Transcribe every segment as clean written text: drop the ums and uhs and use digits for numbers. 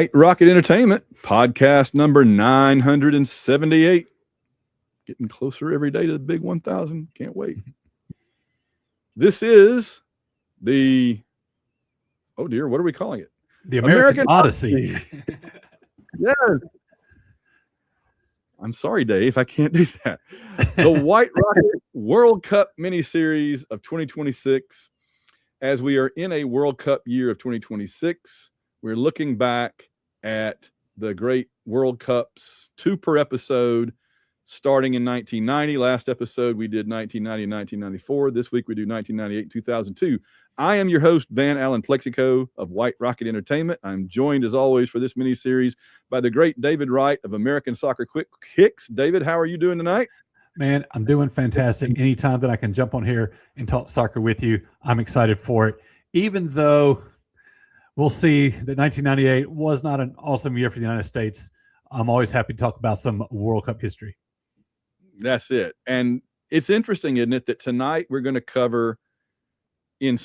White Rocket Entertainment, podcast number 978. Getting closer every day to the big 1,000. Can't wait. This is the, oh dear, what are we calling it? The American Odyssey. Yes. I'm sorry, Dave. I can't do that. The White Rocket World Cup miniseries of 2026. As we are in a World Cup year of 2026, we're looking back at the great World Cups, 2 per episode, starting in 1990. Last episode, we did 1990 and 1994. This week, we do 1998 2002. I am your host, Van Allen Plexico of White Rocket Entertainment. I'm joined, as always, for this mini-series by the great David Wright of American Soccer Quick Hicks. David, how are you doing tonight? Man, I'm doing fantastic. Anytime that I can jump on here and talk soccer with you, I'm excited for it. Even though we'll see that 1998 was not an awesome year for the United States, I'm always happy to talk about some World Cup history. That's it. And it's interesting, isn't it, that tonight we're going to cover in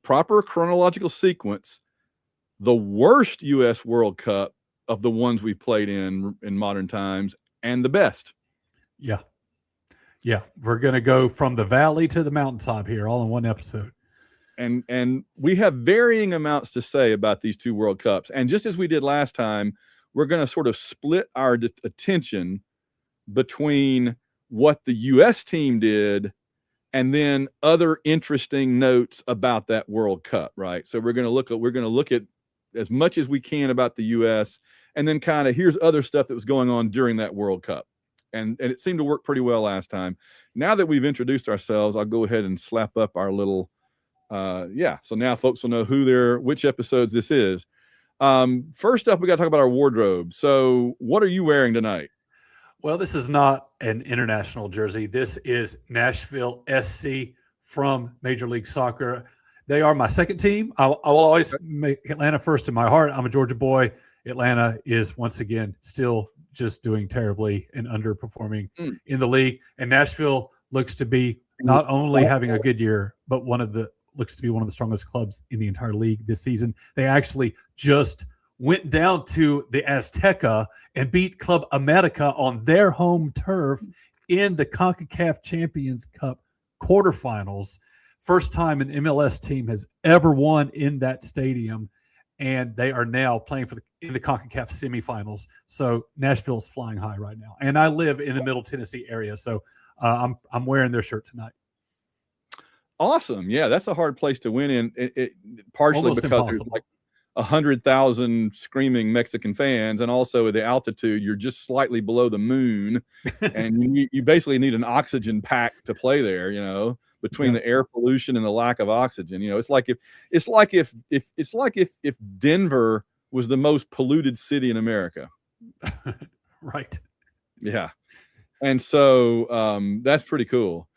proper chronological sequence the worst U.S. World Cup of the ones we've played in modern times and the best. Yeah. We're going to go from the valley to the mountaintop here all in one episode. And we have varying amounts to say about these 2 World Cups. And just as we did last time, we're going to sort of split our attention between what the U.S. team did and then other interesting notes about that World Cup, right? So we're going to look at as much as we can about the U.S. and then kind of here's other stuff that was going on during that World Cup. And it seemed to work pretty well last time. Now that we've introduced ourselves, I'll go ahead and slap up our little so now folks will know which episodes this is. First up, we got to talk about our wardrobe. So what are you wearing tonight? Well, this is not an international jersey. This is Nashville SC from Major League Soccer. They are my second team. I will always make Atlanta first in my heart. I'm a Georgia boy. Atlanta is once again still just doing terribly and underperforming in the league. And Nashville looks to be not only having a good year, but looks to be one of the strongest clubs in the entire league this season. They actually just went down to the Azteca and beat Club America on their home turf in the CONCACAF Champions Cup quarterfinals. First time an MLS team has ever won in that stadium, and they are now playing in the CONCACAF semifinals. So Nashville's flying high right now. And I live in the Middle Tennessee area, so I'm wearing their shirt tonight. Awesome. Yeah, that's a hard place to win in. It partially Almost because impossible. there's like 100,000 screaming Mexican fans, and also the altitude, you're just slightly below the moon, and you basically need an oxygen pack to play there. Between the air pollution and the lack of oxygen, it's like if Denver was the most polluted city in America. Right. Yeah, and so that's pretty cool.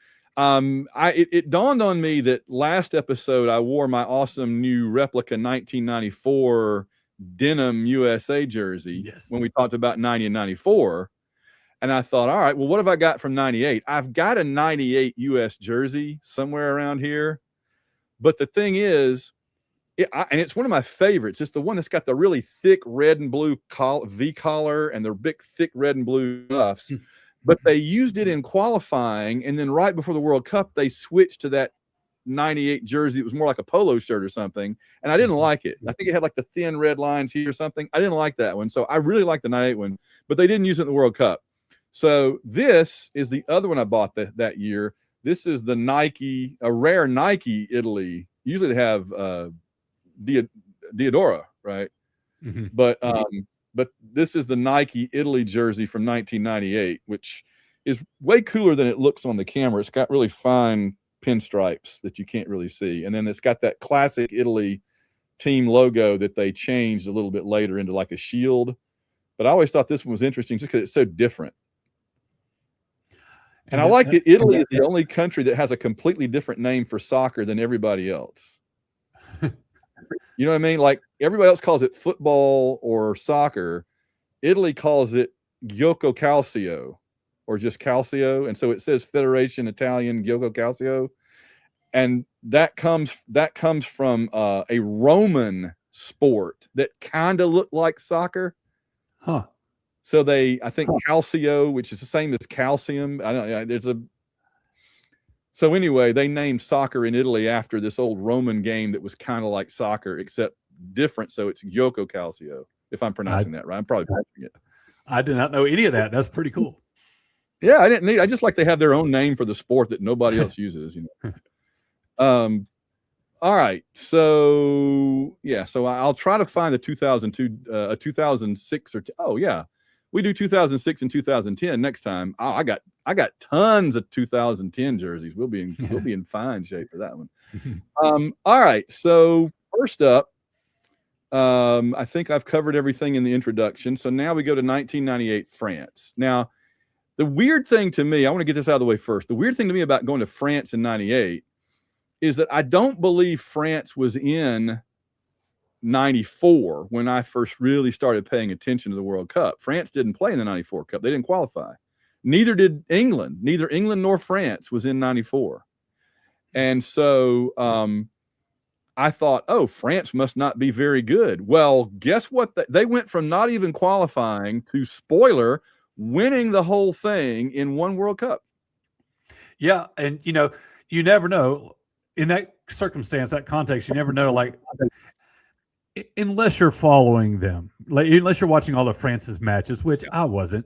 It dawned on me that last episode I wore my awesome new replica 1994 denim USA jersey when we talked about 90 and 94. And I thought, all right, well, what have I got from 98? I've got a 98 US jersey somewhere around here. But the thing is, and it's one of my favorites. It's the one that's got the really thick red and blue V collar and the big, thick red and blue cuffs. But they used it in qualifying, and then right before the World Cup, they switched to that 98 jersey. It was more like a polo shirt or something, and I didn't like it. I think it had like the thin red lines here or something. I didn't like that one, so I really like the 98 one, but they didn't use it in the World Cup. So this is the other one I bought that year. This is the Nike, a rare Nike Italy. Usually they have Diodora, right? Mm-hmm. But this is the Nike Italy jersey from 1998, which is way cooler than it looks on the camera. It's got really fine pinstripes that you can't really see. And then it's got that classic Italy team logo that they changed a little bit later into like a shield. But I always thought this one was interesting just because it's so different. And I like it. Italy is the only country that has a completely different name for soccer than everybody else. You know what I mean? Like everybody else calls it football or soccer. Italy calls it Gioco Calcio or just Calcio. And so it says Federation Italian Gioco Calcio. And that comes from a Roman sport that kind of looked like soccer. Huh. So I think calcio, which is the same as calcium. I don't know. So anyway, they named soccer in Italy after this old Roman game that was kind of like soccer, except different. So it's Gioco Calcio, if I'm pronouncing that right. I'm probably pronouncing it. I did not know any of that. That's pretty cool. Yeah, I just like they have their own name for the sport that nobody else uses, All right. So yeah, so I'll try to find a 2002, 2006 oh yeah. We do 2006 and 2010 next time. Oh, I got tons of 2010 jerseys. We'll be in fine shape for that one. All right. So first up, I think I've covered everything in the introduction. So now we go to 1998 France. Now, the weird thing to me, I want to get this out of the way first. The weird thing to me about going to France in 98 is that I don't believe France was in 94 when I first really started paying attention to the World Cup. France didn't play in the 94 Cup. They didn't qualify. Neither did England. Neither England nor France was in 94. And so I thought, oh, France must not be very good. Well, guess what? They went from not even qualifying to, spoiler, winning the whole thing in one World Cup. Yeah. And, you never know. In that circumstance, that context, you never know, like, unless you're following them, like, unless you're watching all of France's matches, which I wasn't.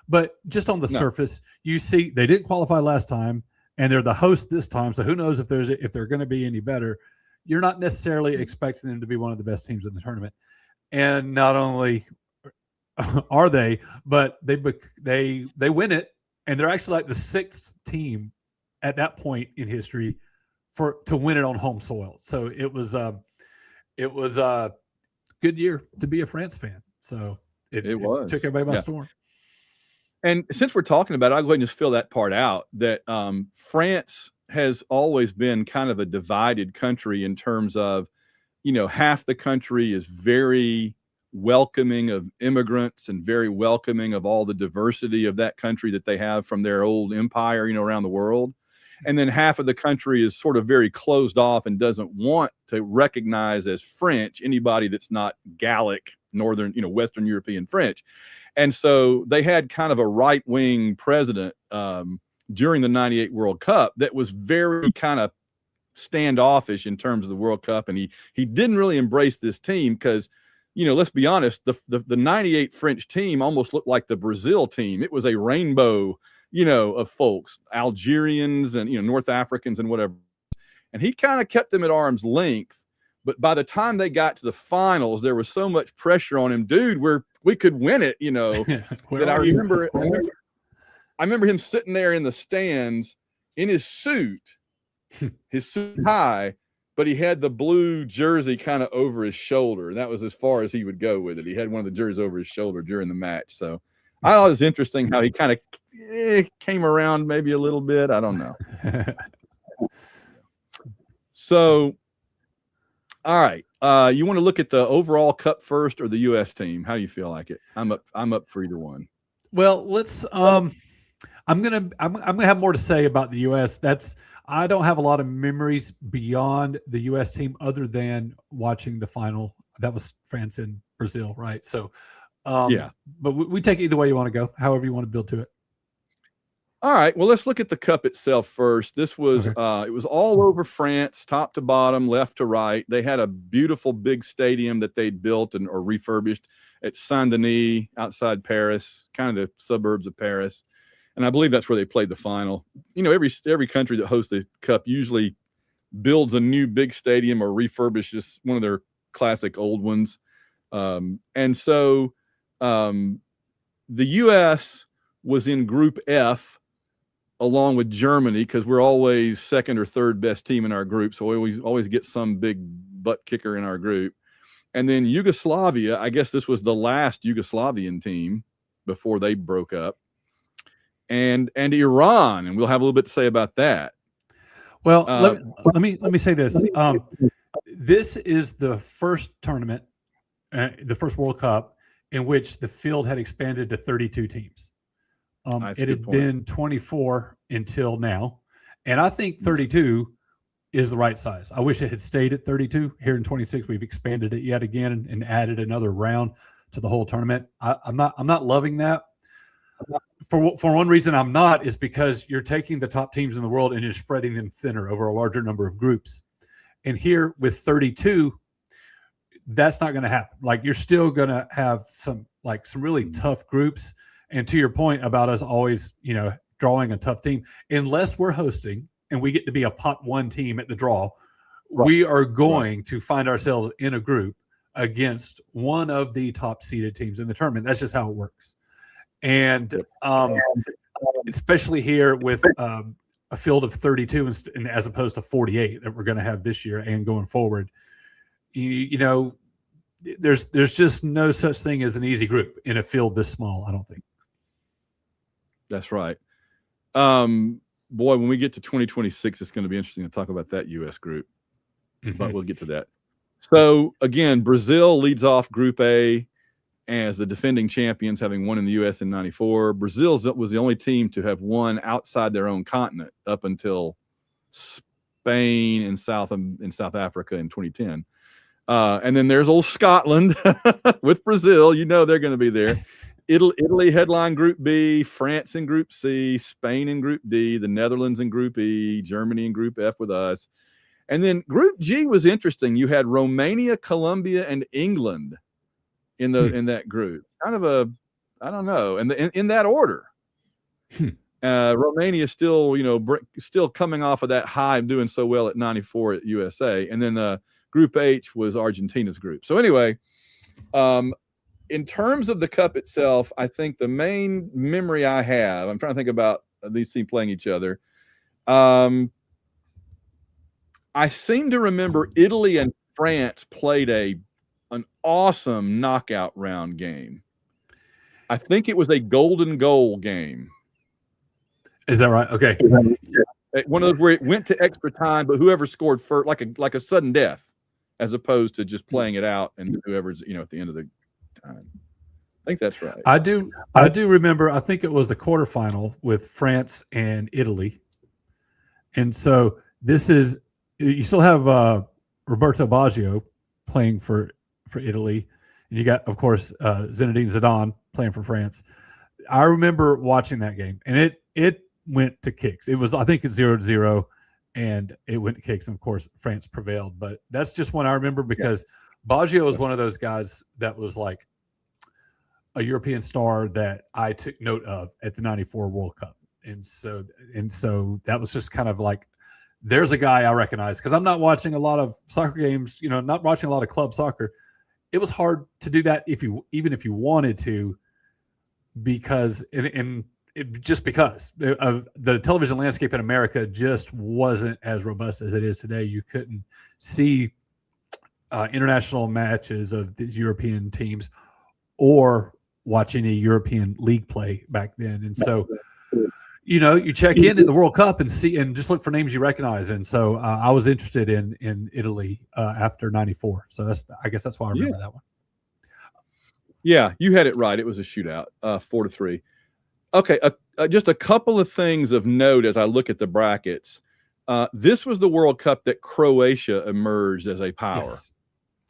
But just on the surface, you see they didn't qualify last time, and they're the host this time. So who knows if they're going to be any better? You're not necessarily expecting them to be one of the best teams in the tournament. And not only are they, but they win it, and they're actually like the sixth team at that point in history to win it on home soil. So it was a good year to be a France fan. So it took everybody by storm. And since we're talking about it, I'll go ahead and just fill that part out, that France has always been kind of a divided country in terms of, half the country is very welcoming of immigrants and very welcoming of all the diversity of that country that they have from their old empire, around the world. And then half of the country is sort of very closed off and doesn't want to recognize as French anybody that's not Gallic, Northern, Western European French. And so they had kind of a right-wing president during the 98 World Cup that was very kind of standoffish in terms of the World Cup. And he didn't really embrace this team because, let's be honest, the 98 French team almost looked like the Brazil team. It was a rainbow, of folks, Algerians and, North Africans and whatever. And he kind of kept them at arm's length. But by the time they got to the finals, there was so much pressure on him. Dude, we could win it, that I remember him sitting there in the stands in his suit tie, but he had the blue jersey kind of over his shoulder. And that was as far as he would go with it. He had one of the jerseys over his shoulder during the match. So I thought it was interesting how he kind of came around maybe a little bit. I don't know. So, all right. You want to look at the overall cup first or the U.S. team? How do you feel like it? I'm up for either one. Well, let's. I'm gonna have more to say about the U.S. I don't have a lot of memories beyond the U.S. team other than watching the final. That was France and Brazil, right? So, yeah. But we take it either way you want to go, however you want to build to it. All right. Well, let's look at the cup itself first. This was it was all over France, top to bottom, left to right. They had a beautiful big stadium that they'd built or refurbished at Saint-Denis outside Paris, kind of the suburbs of Paris. And I believe that's where they played the final. Every country that hosts the cup usually builds a new big stadium or refurbishes one of their classic old ones. And so the U.S. was in Group F along with Germany because we're always second or third best team in our group. So we always get some big butt kicker in our group. And then Yugoslavia, I guess this was the last Yugoslavian team before they broke up. And Iran, and we'll have a little bit to say about that. Well, let me say this. This is the first tournament, the first World Cup, in which the field had expanded to 32 teams. It had been 24 until now, and I think 32 is the right size. I wish it had stayed at 32. Here in 26, we've expanded it yet again and added another round to the whole tournament. I'm not loving that. For one reason I'm not is because you're taking the top teams in the world and you're spreading them thinner over a larger number of groups. And here with 32, that's not going to happen. Like, you're still going to have some really tough groups. And to your point about us always, drawing a tough team, unless we're hosting and we get to be a pot one team at the draw, right, we are going to find ourselves in a group against one of the top seeded teams in the tournament. That's just how it works. And especially here with a field of 32 and as opposed to 48 that we're going to have this year and going forward, there's just no such thing as an easy group in a field this small, I don't think. That's right. Boy, when we get to 2026, it's going to be interesting to talk about that U.S. group, but we'll get to that. So again, Brazil leads off Group A as the defending champions, having won in the U.S. in '94. Brazil was the only team to have won outside their own continent up until Spain and South Africa in 2010. And then there's old Scotland with Brazil. They're going to be there. Italy headline Group B, France in Group C, Spain in Group D, the Netherlands in Group E, Germany in Group F with us. And then Group G was interesting. You had Romania, Colombia, and England in that group. Kind of I don't know, and in that order. Romania still, still coming off of that high of doing so well at 94 at USA. And then Group H was Argentina's group. So anyway, in terms of the cup itself, I think the main memory I have, I'm trying to think about these teams playing each other. I seem to remember Italy and France played an awesome knockout round game. I think it was a golden goal game. Is that right? Okay. One of those where it went to extra time, but whoever scored first, like a sudden death, as opposed to just playing it out and whoever's at the end of the time. I think that's right. I do remember. I think it was the quarterfinal with France and Italy, and so this is, you still have Roberto Baggio playing for Italy, and you got, of course, Zinedine Zidane playing for France. I remember watching that game, and it went to kicks. It was, I think, it's 0-0, and it went to kicks, and of course France prevailed. But that's just one I remember because Baggio was one of those guys that was like a European star that I took note of at the '94 World Cup, and so that was just kind of like, there's a guy I recognize, because I'm not watching a lot of soccer games, not watching a lot of club soccer. It was hard to do that even if you wanted to, because because of the television landscape in America just wasn't as robust as it is today. You couldn't see international matches of these European teams or watch any European league play back then. And so, you check in at the World Cup and see, and just look for names you recognize. And so I was interested in Italy after '94. So I guess that's why I remember that one. Yeah, you had it right. It was a shootout, 4-3. Okay, just a couple of things of note as I look at the brackets. This was the World Cup that Croatia emerged as a power.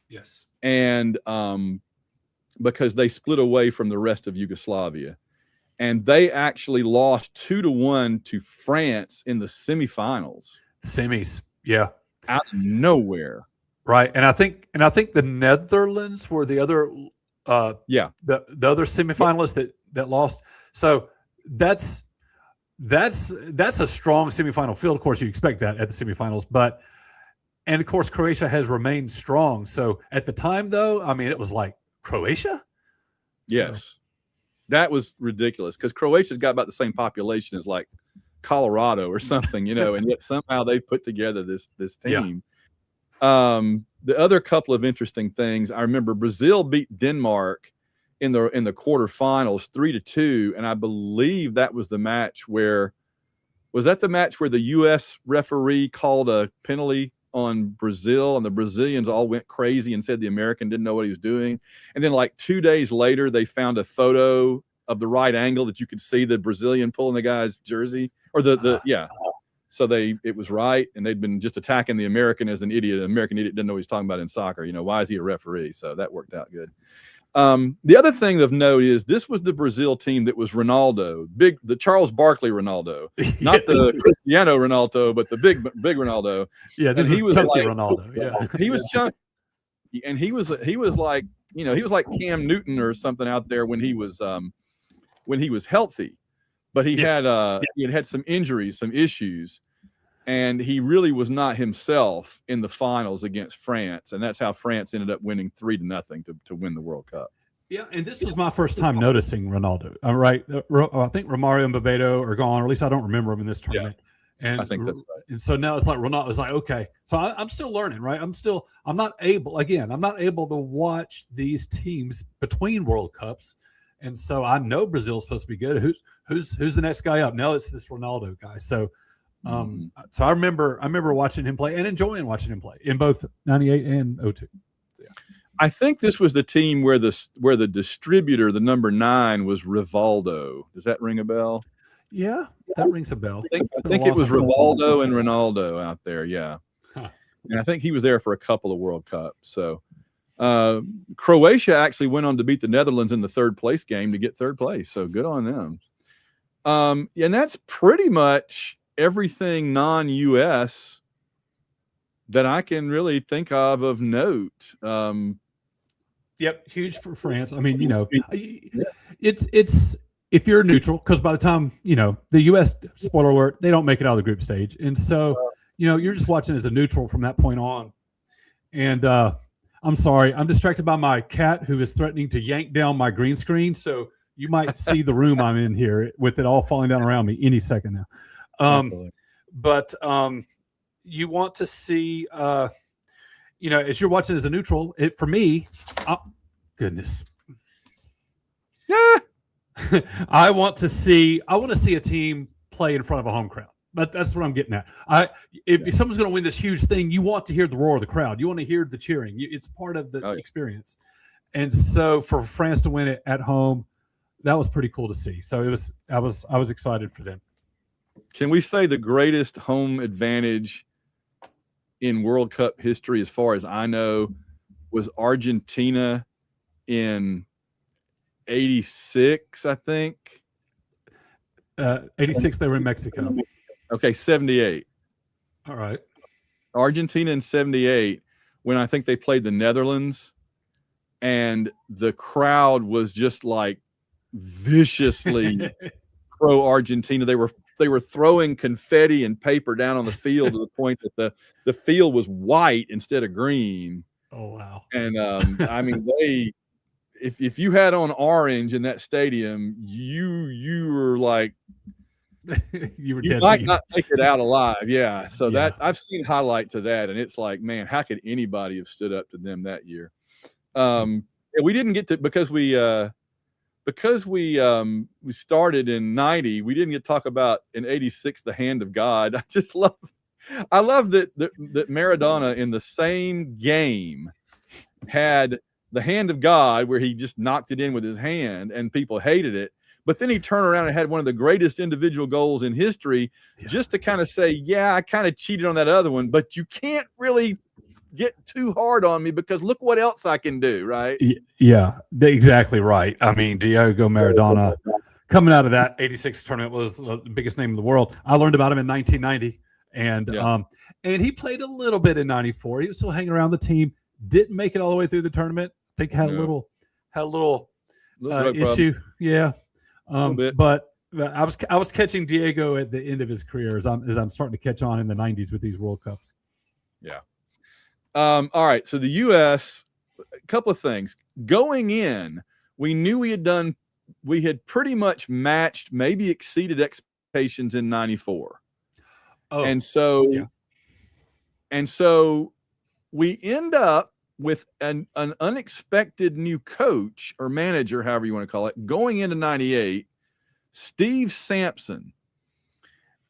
Yes. And because they split away from the rest of Yugoslavia. And they actually lost 2-1 to France in the semifinals. Semis, yeah. Out of nowhere. Right. And I think the Netherlands were the other the other semifinalists that lost. So that's a strong semifinal field. Of course, you expect that at the semifinals, and of course Croatia has remained strong. So at the time, though, I mean, it was like, Croatia? Yes. So that was ridiculous, because Croatia's got about the same population as like Colorado or something, and yet somehow they put together this team. Yeah. The other couple of interesting things, I remember Brazil beat Denmark in the quarterfinals 3-2, and I believe that was the match where the U.S. referee called a penalty on Brazil, and the Brazilians all went crazy and said the American didn't know what he was doing. And then like 2 days later, they found a photo of the right angle that you could see the Brazilian pulling the guy's jersey, or So it was Wright, and they'd been just attacking the American as an idiot. An American idiot didn't know what he's talking about in soccer. Why is he a referee? So that worked out good. The other thing of note is this was the Brazil team that was Ronaldo, the Charles Barkley Ronaldo, not the Cristiano Ronaldo, but the big Ronaldo. Yeah, this he was chunky like, Ronaldo. Yeah, he was chunky, and he was like he was like Cam Newton or something out there when he was healthy, but he had some injuries, some issues. And he really was not himself in the finals against France. And that's how France ended up winning 3-0 to win the World Cup. Yeah, and this was my first time noticing Ronaldo. Right. I think Romario and Bebeto are gone, or at least I don't remember him in this tournament. Yeah. And I think that's right. And so now it's like Ronaldo is like, okay. So I'm still learning, right? I'm not able to watch these teams between World Cups. And so I know Brazil's supposed to be good. Who's the next guy up? Now it's this Ronaldo guy. So so I remember watching him play and enjoying watching him play in both 98 and 02. Yeah. I think this was the team where the distributor, the number 9, was Rivaldo. Does that ring a bell? Yeah, that rings a bell. I think it was Rivaldo and Ronaldo out there. Yeah. Huh. And I think he was there for a couple of World Cups. So Croatia actually went on to beat the Netherlands in the 3rd place game to get 3rd place. So good on them. And that's pretty much everything non-U.S. that I can really think of note. Yep, huge for France. I mean, it's if you're neutral, because by the time the U.S. spoiler alert, they don't make it out of the group stage, and so you're just watching as a neutral from that point on. And I'm sorry, I'm distracted by my cat who is threatening to yank down my green screen, so you might see the room I'm in here with it all falling down around me any second now. But you want to see, as you're watching as a neutral, for me, goodness. Yeah. I want to see a team play in front of a home crowd. That's what I'm getting at. If someone's going to win this huge thing, you want to hear the roar of the crowd. You want to hear the cheering. It's part of the experience. And so for France to win it at home, that was pretty cool to see. So I was excited for them. Can we say the greatest home advantage in World Cup history, as far as I know, was Argentina in 86, I think? 86, they were in Mexico. Okay, 78. All right. Argentina in 78, when I think they played the Netherlands, and the crowd was just like viciously pro-Argentina. They were throwing confetti and paper down on the field to the point that the field was white instead of green. Oh wow! And I mean, if you had on orange in that stadium, you were like you might not make it out alive. Yeah. So that I've seen highlights of that, and it's like, man, how could anybody have stood up to them that year? We didn't get to because we started in 90, we didn't get to talk about in 86 the hand of God. I love that Maradona in the same game had the hand of God where he just knocked it in with his hand and people hated it. But then he turned around and had one of the greatest individual goals in history just to kind of say, yeah, I kind of cheated on that other one, but you can't really get too hard on me because look what else I can do, right? Yeah, exactly right. I mean, Diego Maradona coming out of that 86 tournament was the biggest name in the world. I learned about him in 1990, and he played a little bit in 94. He was still hanging around the team, didn't make it all the way through the tournament. I think had a little issue. Yeah. But I was catching Diego at the end of his career as I'm starting to catch on in the 90s with these World Cups. Yeah. All right. So the U.S., a couple of things. Going in, we knew we had pretty much matched, maybe exceeded expectations in 94. Oh, and so we end up with an unexpected new coach or manager, however you want to call it, going into 98, Steve Sampson.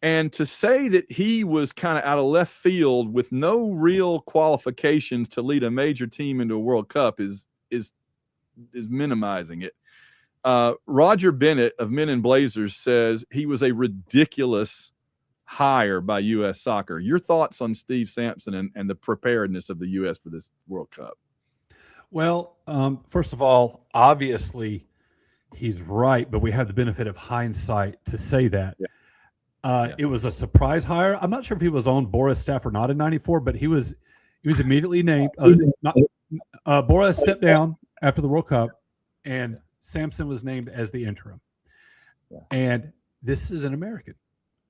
And to say that he was kind of out of left field with no real qualifications to lead a major team into a World Cup is minimizing it. Roger Bennett of Men in Blazers says he was a ridiculous hire by U.S. soccer. Your thoughts on Steve Sampson and the preparedness of the U.S. for this World Cup? Well, first of all, obviously he's right, but we have the benefit of hindsight to say that. Yeah. It was a surprise hire. I'm not sure if he was on Boris' staff or not in '94, but he was immediately named. Boris stepped down after the World Cup, and Sampson was named as the interim. Yeah. And this is an American.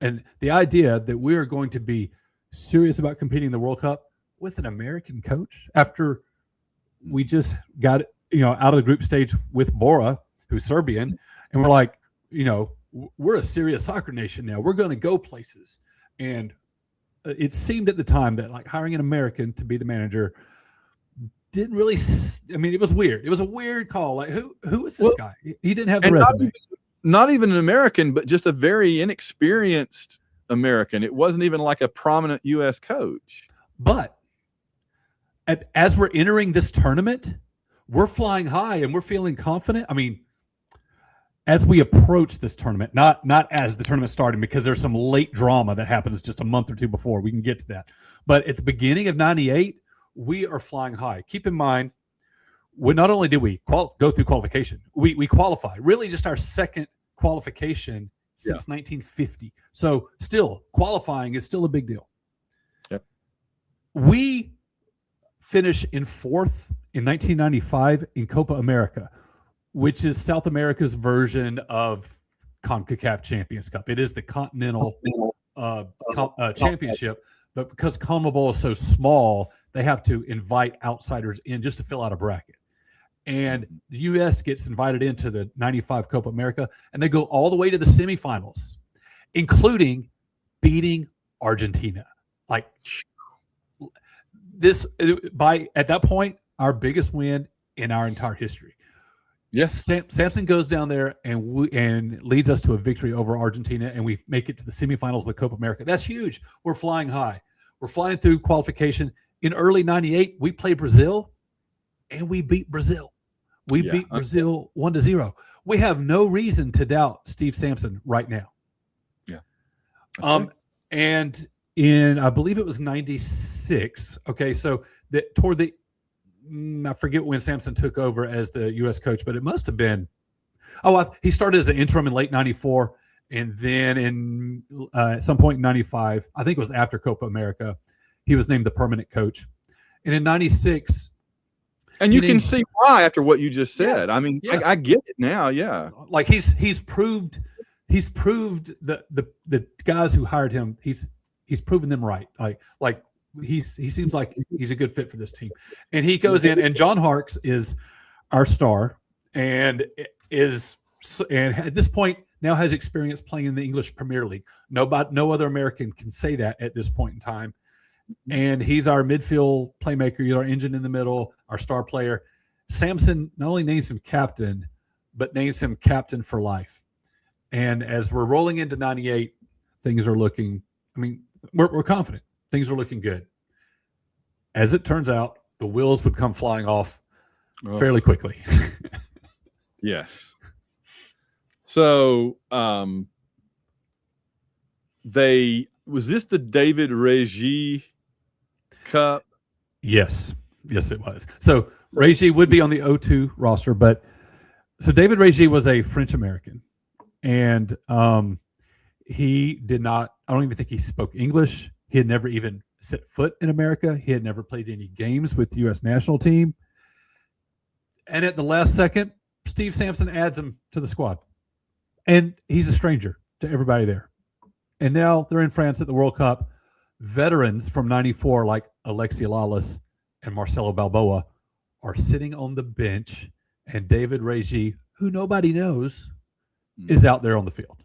And the idea that we are going to be serious about competing in the World Cup with an American coach after we just got out of the group stage with Bora, who's Serbian, and we're like, we're a serious soccer nation now. We're going to go places. And it seemed at the time that like hiring an American to be the manager didn't really. I mean, it was weird. It was a weird call. Like, who is this guy? He didn't have the resume. Not even an American, but just a very inexperienced American. It wasn't even like a prominent U.S. coach. But as we're entering this tournament, we're flying high and we're feeling confident. I mean, as we approach this tournament, not as the tournament started, because there's some late drama that happens just a month or two before. We can get to that. But at the beginning of '98, we are flying high. Keep in mind, not only did we go through qualification, we qualified. Really just our second qualification since 1950. So still, qualifying is still a big deal. Yep. We finish in fourth in 1995 in Copa America, which is South America's version of CONCACAF Champions Cup. It is the continental championship, but because CONMEBOL is so small, they have to invite outsiders in just to fill out a bracket. And the U.S. gets invited into the 95 Copa America, and they go all the way to the semifinals, including beating Argentina. Like this, at that point, our biggest win in our entire history. Yes, Sampson goes down there and leads us to a victory over Argentina, and we make it to the semifinals of the Copa America. That's huge. We're flying high. We're flying through qualification. In early '98, we play Brazil, and we beat Brazil. We beat Brazil 1-0. We have no reason to doubt Steve Sampson right now. Yeah. And in, I believe it was '96. Okay, so toward the I forget when Sampson took over as the U.S. coach, but it must have been. He started as an interim in late '94, and then at some point in '95, I think it was after Copa America, he was named the permanent coach. And in '96, and you can see why after what you just said. Yeah, I mean, I get it now. Yeah, like he's proved the guys who hired him. He's proven them right. Like. He seems like he's a good fit for this team, and he goes in. And John Harkes is our star, and at this point now has experience playing in the English Premier League. No other American can say that at this point in time. And he's our midfield playmaker. He's our engine in the middle, our star player. Sampson not only names him captain, but names him captain for life. And as we're rolling into '98, things are looking. I mean, we're confident. Things are looking good. As it turns out, the wheels would come flying off fairly quickly. Yes. So, was this the David Régis Cup? Yes, it was. So Régis would be on the O2 roster, but so David Régis was a French American, and he did not. I don't even think he spoke English. He had never even set foot in America. He had never played any games with the U.S. national team. And at the last second, Steve Sampson adds him to the squad. And he's a stranger to everybody there. And now they're in France at the World Cup. Veterans from '94 like Alexi Lalas and Marcelo Balboa are sitting on the bench, and David Régis, who nobody knows, is out there on the field.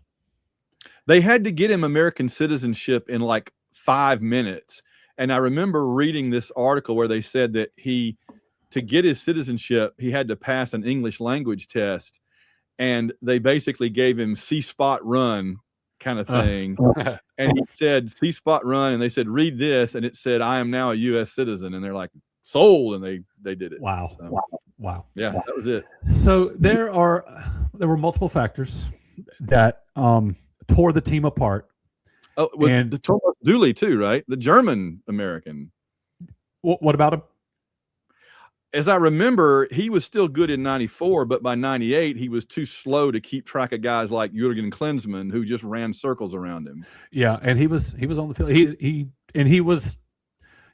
They had to get him American citizenship in like 5 minutes. And I remember reading this article where they said that to get his citizenship, he had to pass an English language test. And they basically gave him C-spot run kind of thing. And he said C-spot run. And they said, read this. And it said, I am now a U.S. citizen. And they're like, sold. And they did it. Wow. So, Wow. Yeah, that was it. So there were multiple factors that tore the team apart. Oh, with the Thomas Dooley too, right? The German American. What about him? As I remember, he was still good in 94, but by 98, he was too slow to keep track of guys like Jurgen Klinsmann, who just ran circles around him. Yeah, and he was on the field.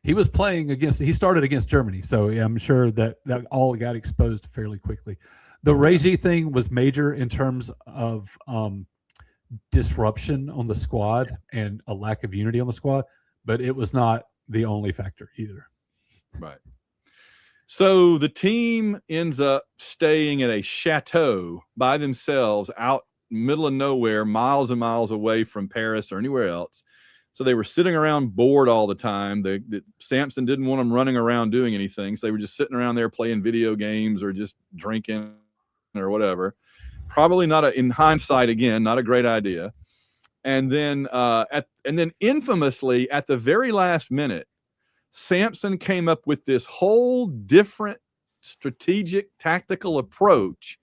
He was playing against. He started against Germany, so yeah, I'm sure that all got exposed fairly quickly. The Reggie thing was major in terms of disruption on the squad and a lack of unity on the squad, but it was not the only factor either. Right. So the team ends up staying at a chateau by themselves out middle of nowhere, miles and miles away from Paris or anywhere else. So they were sitting around bored all the time. Samson didn't want them running around doing anything. So they were just sitting around there playing video games or just drinking or whatever. Probably not in hindsight, again, not a great idea. And then infamously at the very last minute, Samson came up with this whole different strategic tactical approach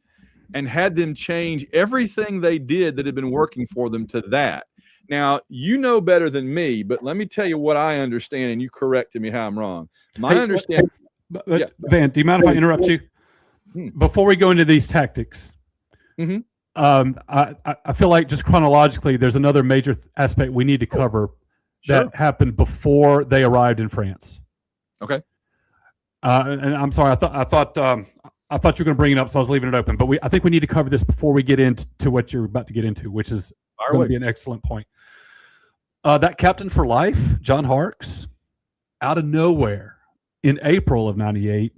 and had them change everything they did that had been working for them to that. Now, you know better than me, but let me tell you what I understand, and you correct me how I'm wrong. My understanding. Van, do you mind if I interrupt you? Before we go into these tactics, I feel like just chronologically, there's another major aspect we need to cover that happened before they arrived in France. Okay. And I'm sorry, I thought you were going to bring it up, so I was leaving it open. But I think we need to cover this before we get into what you're about to get into, which is going to be an excellent point. That captain for life, John Harkes, out of nowhere in April of '98,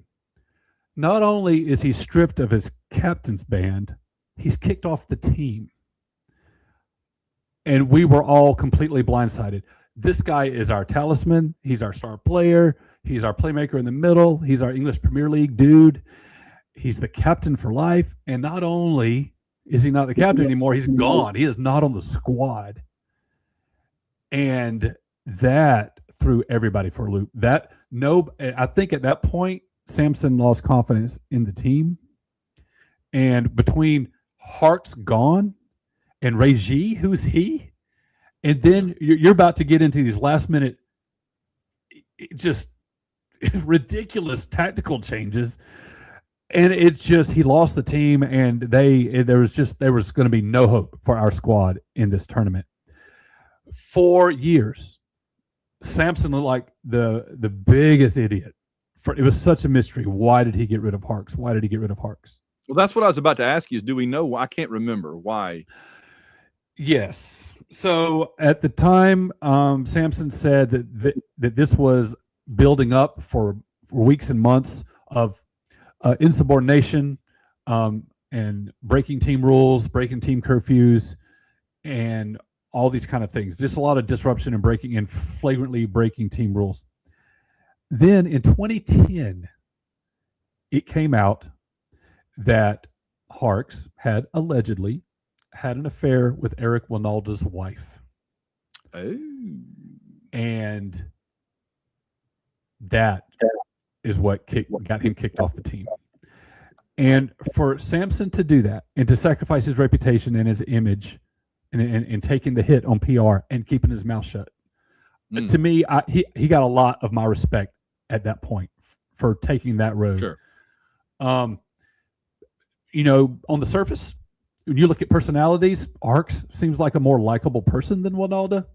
not only is he stripped of his captain's band, he's kicked off the team. And we were all completely blindsided. This guy is our talisman. He's our star player. He's our playmaker in the middle. He's our English Premier League dude. He's the captain for life. And not only is he not the captain anymore, he's gone. He is not on the squad. And that threw everybody for a loop. I think at that point, Samson lost confidence in the team. And between Harkes gone and Reggie, who's he? And then you're about to get into these last minute, just ridiculous tactical changes. And it's just, he lost the team, and there was going to be no hope for our squad in this tournament. 4 years, Samson looked like the biggest idiot. It was such a mystery. Why did he get rid of Harkes? Well, that's what I was about to ask you, is do we know? I can't remember why. Yes. So at the time, Samson said that this was building up for weeks and months of insubordination and breaking team rules, breaking team curfews, and all these kind of things. Just a lot of disruption and flagrantly breaking team rules. Then in 2010, it came out that Harkes had allegedly had an affair with Eric Winalda's wife. Oh. And that is what got him kicked off the team. And for Samson to do that and to sacrifice his reputation and his image and taking the hit on PR and keeping his mouth shut, to me, he got a lot of my respect at that point for taking that road. Sure. On the surface, when you look at personalities, Harkes seems like a more likable person than Winalda.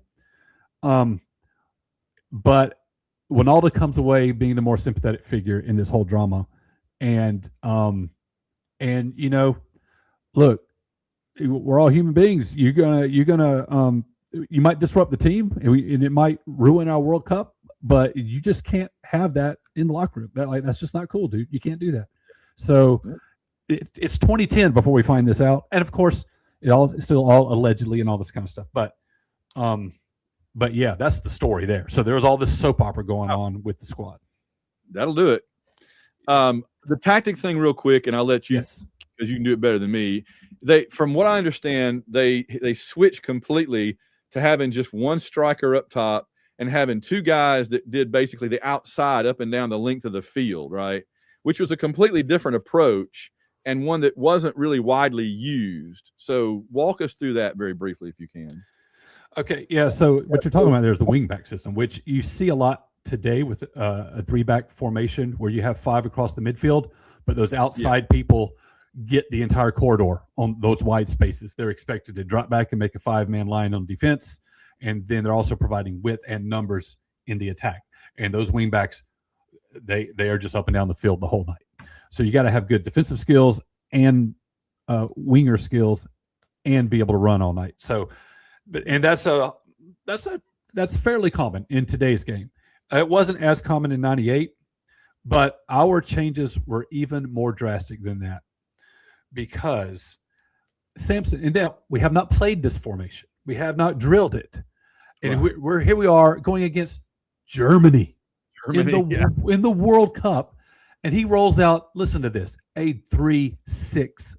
But Winalda comes away being the more sympathetic figure in this whole drama. And look, we're all human beings. You might disrupt the team and it might ruin our World Cup, but you just can't have that in the locker room. That's just not cool, dude. You can't do that. So it's 2010 before we find this out. And of course, it's still all allegedly and all this kind of stuff. But yeah, that's the story there. So there was all this soap opera going on with the squad. That'll do it. The tactic thing real quick, and I'll let you, because you can do it better than me. From what I understand, they switched completely to having just one striker up top and having two guys that did basically the outside up and down the length of the field, right? Which was a completely different approach and one that wasn't really widely used. So walk us through that very briefly if you can. Okay, yeah. So what you're talking about there is the wingback system, which you see a lot today with a three-back formation where you have five across the midfield, but those outside people get the entire corridor on those wide spaces. They're expected to drop back and make a five-man line on defense, and then they're also providing width and numbers in the attack. And those wingbacks, they are just up and down the field the whole night. So you got to have good defensive skills and winger skills, and be able to run all night. So, and that's fairly common in today's game. It wasn't as common in '98, but our changes were even more drastic than that because Sampson, and then we have not played this formation. We have not drilled it. And we're here we are going against Germany in the World Cup. And he rolls out, listen to this, a 3-6-1.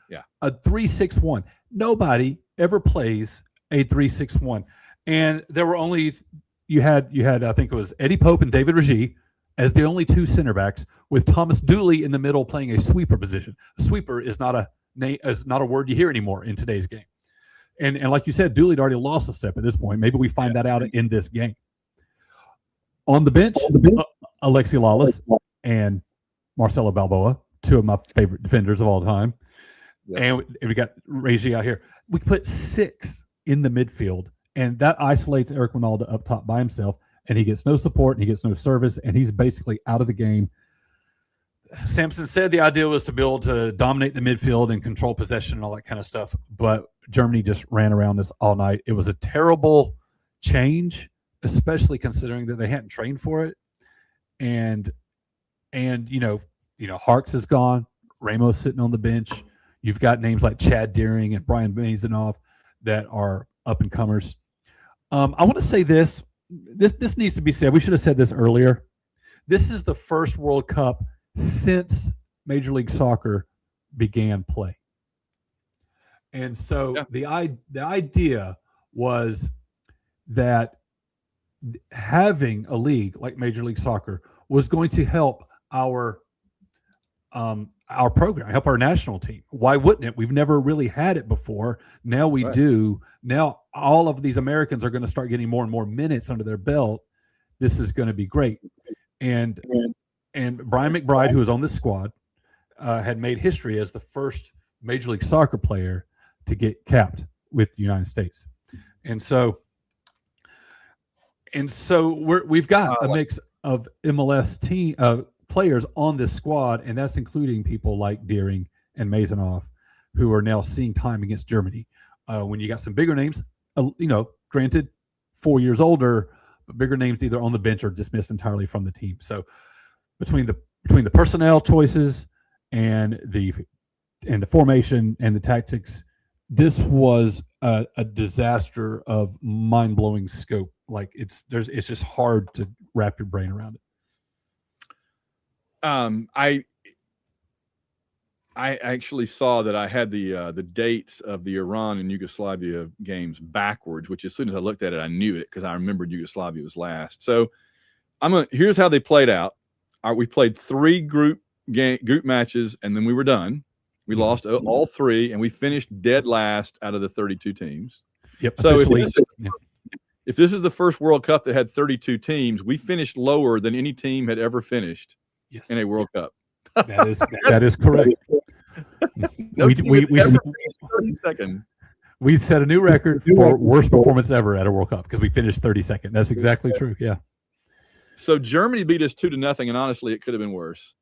Yeah. A 3-6-1. Nobody ever plays a 3-6-1. And there were only you had I think it was Eddie Pope and David Regi as the only two center backs, with Thomas Dooley in the middle playing a sweeper position. A sweeper is not a word you hear anymore in today's game. And like you said, Dooley had already lost a step at this point. Maybe we find that out in this game. On the bench, Alexi Lalas and Marcelo Balboa, two of my favorite defenders of all time. Yes. And we got Regi out here. We put 6 in the midfield, and that isolates Eric Ronaldo up top by himself, and he gets no support, and he gets no service, and he's basically out of the game. Sampson said the idea was to be able to dominate the midfield and control possession and all that kind of stuff, but Germany just ran around this all night. It was a terrible change, especially considering that they hadn't trained for it. And you know, Harks is gone. Ramos sitting on the bench. You've got names like Chad Deering and Brian Mazanoff that are up and comers. I want to say this needs to be said. We should have said this earlier. This is the first World Cup since Major League Soccer began play. And so the idea was that having a league like Major League Soccer was going to help our program, help our national team. Why wouldn't it? We've never really had it before. Now we do. Now all of these Americans are going to start getting more and more minutes under their belt. This is going to be great. And Brian McBride, who was on this squad, had made history as the first Major League Soccer player to get capped with the United States. And so we've got a mix of MLS team players on this squad, and that's including people like Deering and Mazanoff, who are now seeing time against Germany. When you got some bigger names, granted, 4 years older, but bigger names either on the bench or dismissed entirely from the team. So between the personnel choices and the formation and the tactics, this was a disaster of mind-blowing scope. Like it's just hard to wrap your brain around it. I actually saw that I had the dates of the Iran and Yugoslavia games backwards, which as soon as I looked at it, I knew it because I remembered Yugoslavia was last. So here's how they played out. We played 3 group matches, and then we were done. We lost all 3, and we finished dead last out of the 32 teams. Yep. So if this is the first World Cup that had 32 teams, we finished lower than any team had ever finished in a World Cup. That is correct. We set a new record for worst performance ever at a World Cup because we finished 32nd. That's exactly true. Yeah. So Germany beat us 2-0, and honestly, it could have been worse.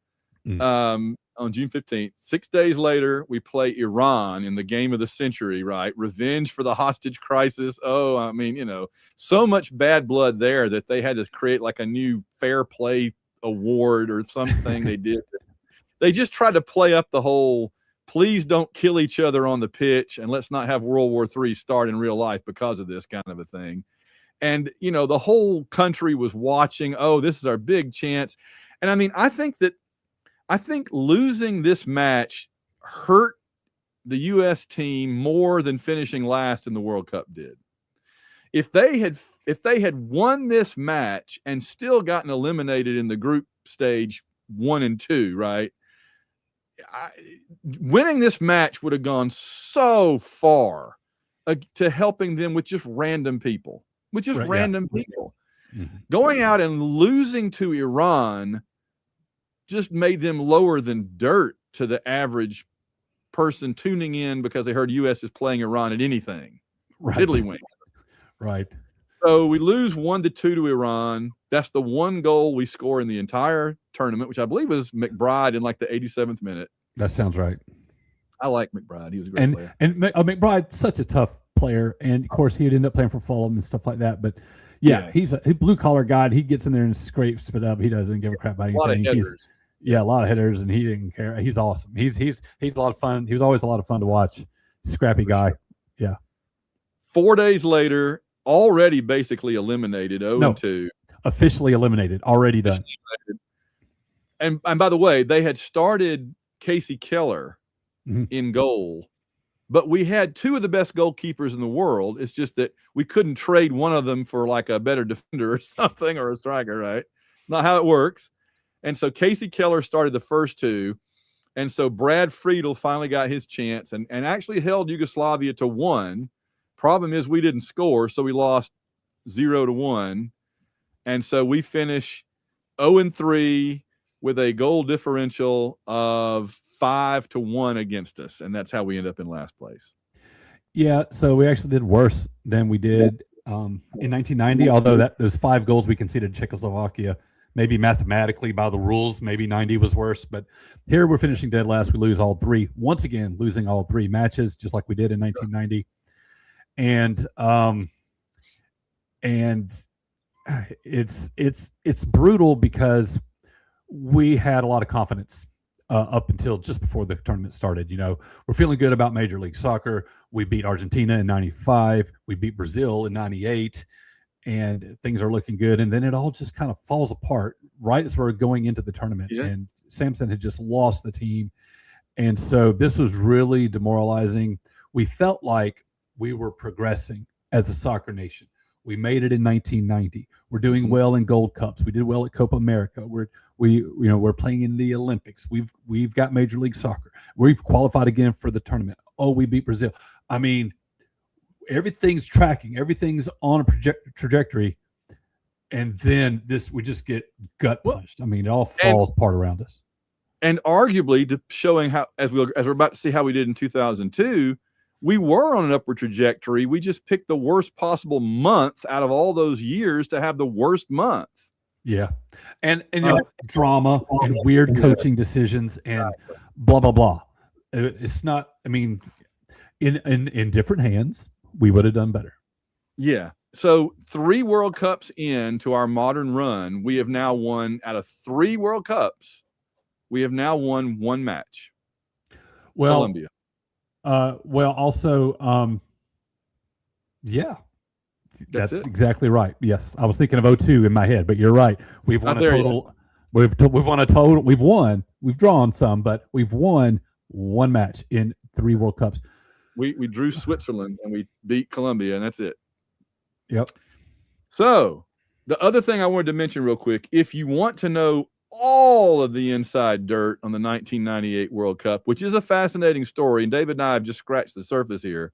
On June 15th. 6 days later, we play Iran in the game of the century, right? Revenge for the hostage crisis. Oh, I mean, so much bad blood there that they had to create like a new fair play award or something. They did. They just tried to play up the whole, please don't kill each other on the pitch and let's not have World War III start in real life because of this kind of a thing. And, the whole country was watching, oh, this is our big chance. And I mean, I think losing this match hurt the U.S. team more than finishing last in the World Cup did. If they had won this match and still gotten eliminated in the group stage 1 and 2, right? Winning this match would have gone so far to helping them with just random people, people. Mm-hmm. Going out and losing to Iran just made them lower than dirt to the average person tuning in because they heard U.S. is playing Iran at anything. Right. Tiddlywink. Right. So we lose 1-2 to Iran. That's the one goal we score in the entire tournament, which I believe was McBride in like the 87th minute. That sounds right. I like McBride. He was a great player. And McBride's such a tough player. And, of course, he would end up playing for Fulham and stuff like that. But, yeah, he's a blue-collar guy. He gets in there and scrapes it up. He doesn't give a crap about anything. A lot of headers. A lot of hitters, and he didn't care. He's awesome. He's a lot of fun. He was always a lot of fun to watch. Scrappy guy. Yeah. 4 days later, already basically eliminated, 0-2. Officially eliminated, already done. And by the way, they had started Casey Keller in goal, but we had two of the best goalkeepers in the world. It's just that we couldn't trade one of them for like a better defender or something, or a striker, right? It's not how it works. And so Casey Keller started the first two. And so Brad Friedel finally got his chance and actually held Yugoslavia to 1. Problem is we didn't score, so we lost 0-1. And so we finish 0-3 with a goal differential of 5-1 against us. And that's how we end up in last place. Yeah, so we actually did worse than we did in 1990, although those 5 goals we conceded to Czechoslovakia, maybe mathematically by the rules, maybe 90 was worse. But here we're finishing dead last. We lose all 3. Once again, losing all 3 matches, just like we did in 1990. And it's brutal because we had a lot of confidence up until just before the tournament started. You know, we're feeling good about Major League Soccer. We beat Argentina in 95. We beat Brazil in 98. And things are looking good. And then it all just kind of falls apart right as we're going into the tournament. Yeah. And Samson had just lost the team. And so this was really demoralizing. We felt like we were progressing as a soccer nation. We made it in 1990. We're doing well in Gold Cups. We did well at Copa America. We're playing in the Olympics. We've got Major League Soccer. We've qualified again for the tournament. Oh, we beat Brazil. I mean, everything's tracking. Everything's on a trajectory. And then we just get gut punched. I mean, it all falls apart around us. And arguably, showing how, as we're about to see how we did in 2002, we were on an upward trajectory. We just picked the worst possible month out of all those years to have the worst month. Yeah. And drama and weird coaching decisions and blah, blah, blah. It's not, I mean, in different hands, we would have done better. Yeah. So 3 World Cups into our modern run, we have now won out of 3 World Cups. We have now won 1 match. Well, Colombia. Yeah, that's exactly right. Yes, I was thinking of 02 in my head, but you're right. We've won a total. We've won a total. We've drawn some, but we've won 1 match in 3 World Cups. We drew Switzerland and we beat Colombia, and that's it. Yep. So the other thing I wanted to mention real quick, if you want to know all of the inside dirt on the 1998 World Cup, which is a fascinating story, and David and I have just scratched the surface here.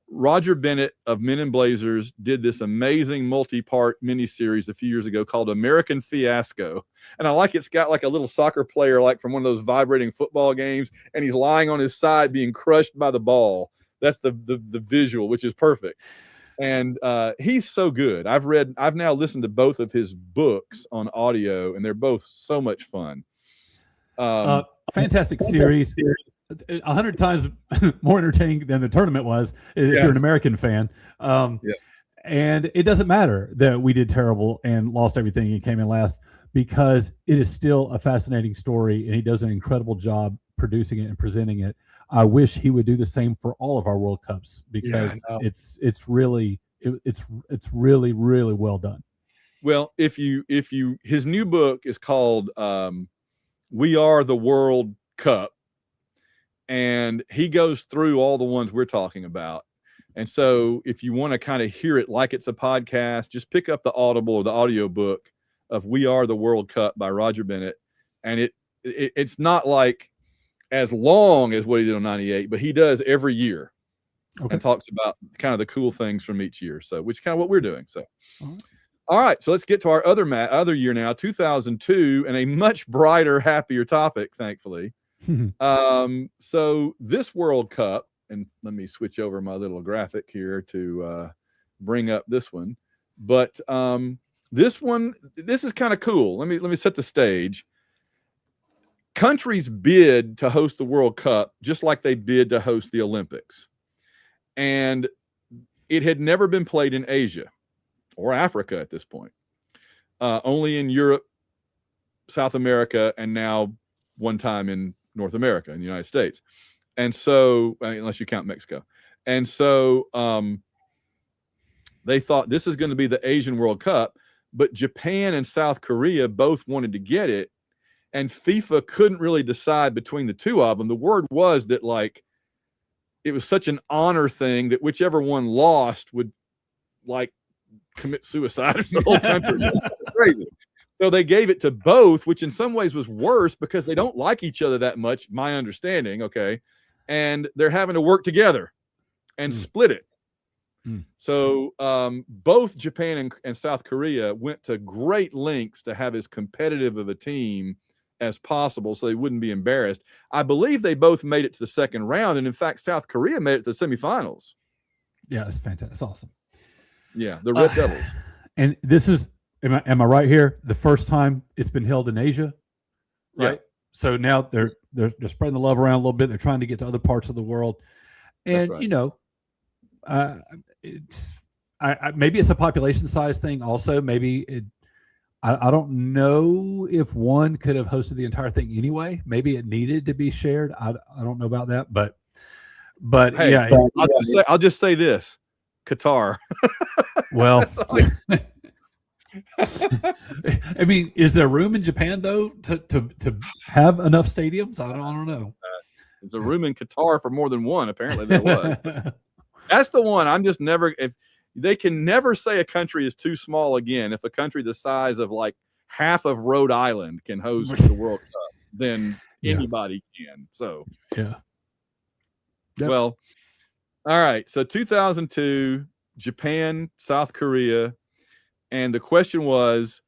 Roger Bennett of Men in Blazers did this amazing multi-part miniseries a few years ago called American Fiasco. And I like it's got like a little soccer player like from one of those vibrating football games, and he's lying on his side being crushed by the ball. That's the visual, which is perfect. And he's so good. I've now listened to both of his books on audio, and they're both so much fun. Fantastic series. 100 times more entertaining than the tournament was if you're an American fan. And it doesn't matter that we did terrible and lost everything and came in last, because it is still a fascinating story, and he does an incredible job producing it and presenting it. I wish he would do the same for all of our World Cups, because it's really really well done. Well, if his new book is called We Are the World Cup, and he goes through all the ones we're talking about. And so if you want to kind of hear it like it's a podcast, just pick up the Audible or the audio book of We Are the World Cup by Roger Bennett. And it's not like as long as what he did on 98, but he does every year. and talks about kind of the cool things from each year. So, which is kind of what we're doing. So, All right. all right. So let's get to our other year now, 2002, and a much brighter, happier topic, thankfully. So this World Cup, and let me switch over my little graphic here to bring up this one. But this is kind of cool. Let me set the stage. Countries bid to host the World Cup just like they bid to host the Olympics. And it had never been played in Asia or Africa at this point. Only in Europe, South America, and now one time in North America, in the United States. And so, unless you count Mexico. And so they thought this is going to be the Asian World Cup, but Japan and South Korea both wanted to get it. And FIFA couldn't really decide between the two of them. The word was that, like, it was such an honor thing that whichever one lost would, like, commit suicide or the whole country. Crazy. So they gave it to both, which in some ways was worse because they don't like each other that much, my understanding, okay? And they're having to work together and split it. So both Japan and South Korea went to great lengths to have as competitive of a team as possible so they wouldn't be embarrassed. I believe they both made it to the second round, and in fact, South Korea made it to the semifinals. Yeah, that's fantastic. That's awesome. Yeah, the Red Devils. And this is, am I right here? The first time it's been held in Asia, right? Yeah. So now they're spreading the love around a little bit. They're trying to get to other parts of the world, and right. You know, maybe it's a population size thing. Also, maybe I don't know if one could have hosted the entire thing anyway. Maybe it needed to be shared. I don't know about that, but hey, yeah. I'll just say this: Qatar. Well, I mean, is there room in Japan though to have enough stadiums? I don't know. There's a room in Qatar for more than one. Apparently, there was. That's the one. I'm just never. If they can never say a country is too small again. If a country the size of like half of Rhode Island can host the World Cup, then anybody can. So yeah. Yep. Well, all right. So 2002, Japan, South Korea, and the question was,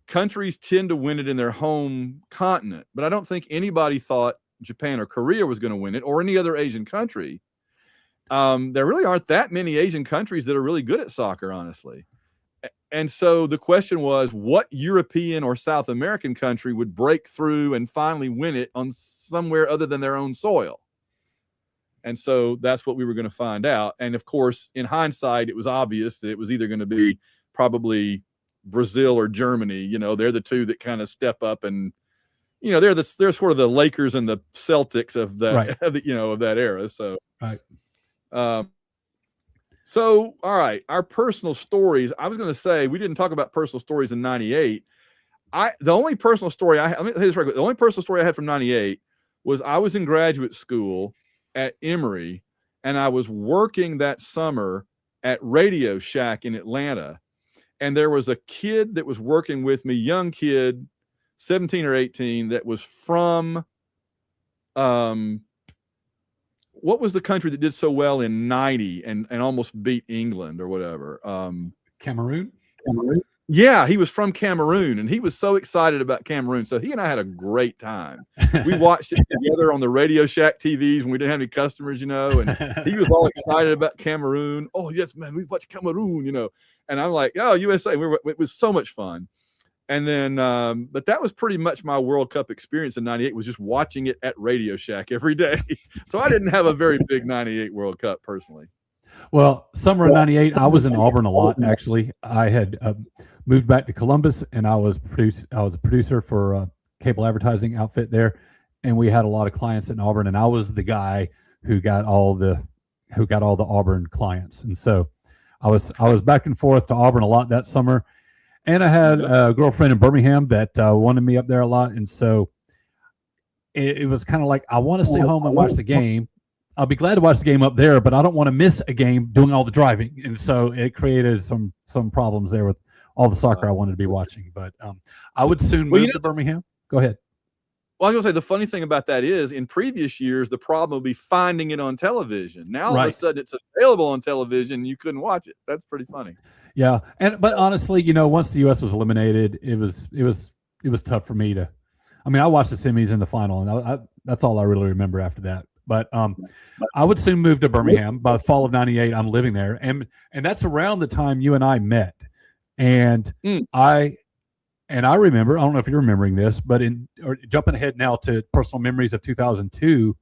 countries tend to win it in their home continent, but I don't think anybody thought Japan or Korea was going to win it, or any other Asian country. There really aren't that many Asian countries that are really good at soccer, honestly. And so the question was, what European or South American country would break through and finally win it on somewhere other than their own soil? And so that's what we were going to find out. And of course, in hindsight, it was obvious that it was either going to be probably Brazil or Germany. You know, they're the two that kind of step up, and you know, they're sort of the Lakers and the Celtics of that, right. of that era. So right. So, all right, our personal stories. I was going to say we didn't talk about personal stories in '98. The only personal story I had from '98 was I was in graduate school at Emory, and I was working that summer at Radio Shack in Atlanta, and there was a kid that was working with me, young kid, 17 or 18, that was from what was the country that did so well in '90 and almost beat England or whatever? Cameroon? Yeah, he was from Cameroon, and he was so excited about Cameroon. So he and I had a great time. We watched it together on the Radio Shack TVs when we didn't have any customers, you know, and he was all excited about Cameroon. Oh, yes, man, we watched Cameroon, you know. And I'm like, oh, USA. It was so much fun. And then, but that was pretty much my World Cup experience in '98, was just watching it at Radio Shack every day. So I didn't have a very big '98 World Cup personally. Well, summer of '98, I was in Auburn a lot, actually. I had moved back to Columbus, and I was a producer for a cable advertising outfit there, and we had a lot of clients in Auburn, and I was the guy who got all the Auburn clients. And so I was back and forth to Auburn a lot that summer. And I had a girlfriend in Birmingham that wanted me up there a lot. And so it was kind of like, I want to stay home and watch the game. I'll be glad to watch the game up there, but I don't want to miss a game doing all the driving. And so it created some problems there with all the soccer I wanted to be watching. But I would soon move to Birmingham. Go ahead. Well, I was gonna say the funny thing about that is, in previous years, the problem would be finding it on television. Now all of a sudden, it's available on television, and you couldn't watch it. That's pretty funny. Yeah, but honestly, once the U.S. was eliminated, it was tough for me to. I mean, I watched the semis and the final, and that's all I really remember after that. But I would soon move to Birmingham. By the fall of '98, I'm living there, and that's around the time you and I met. And I remember, I don't know if you're remembering this, but jumping ahead now to personal memories of 2002,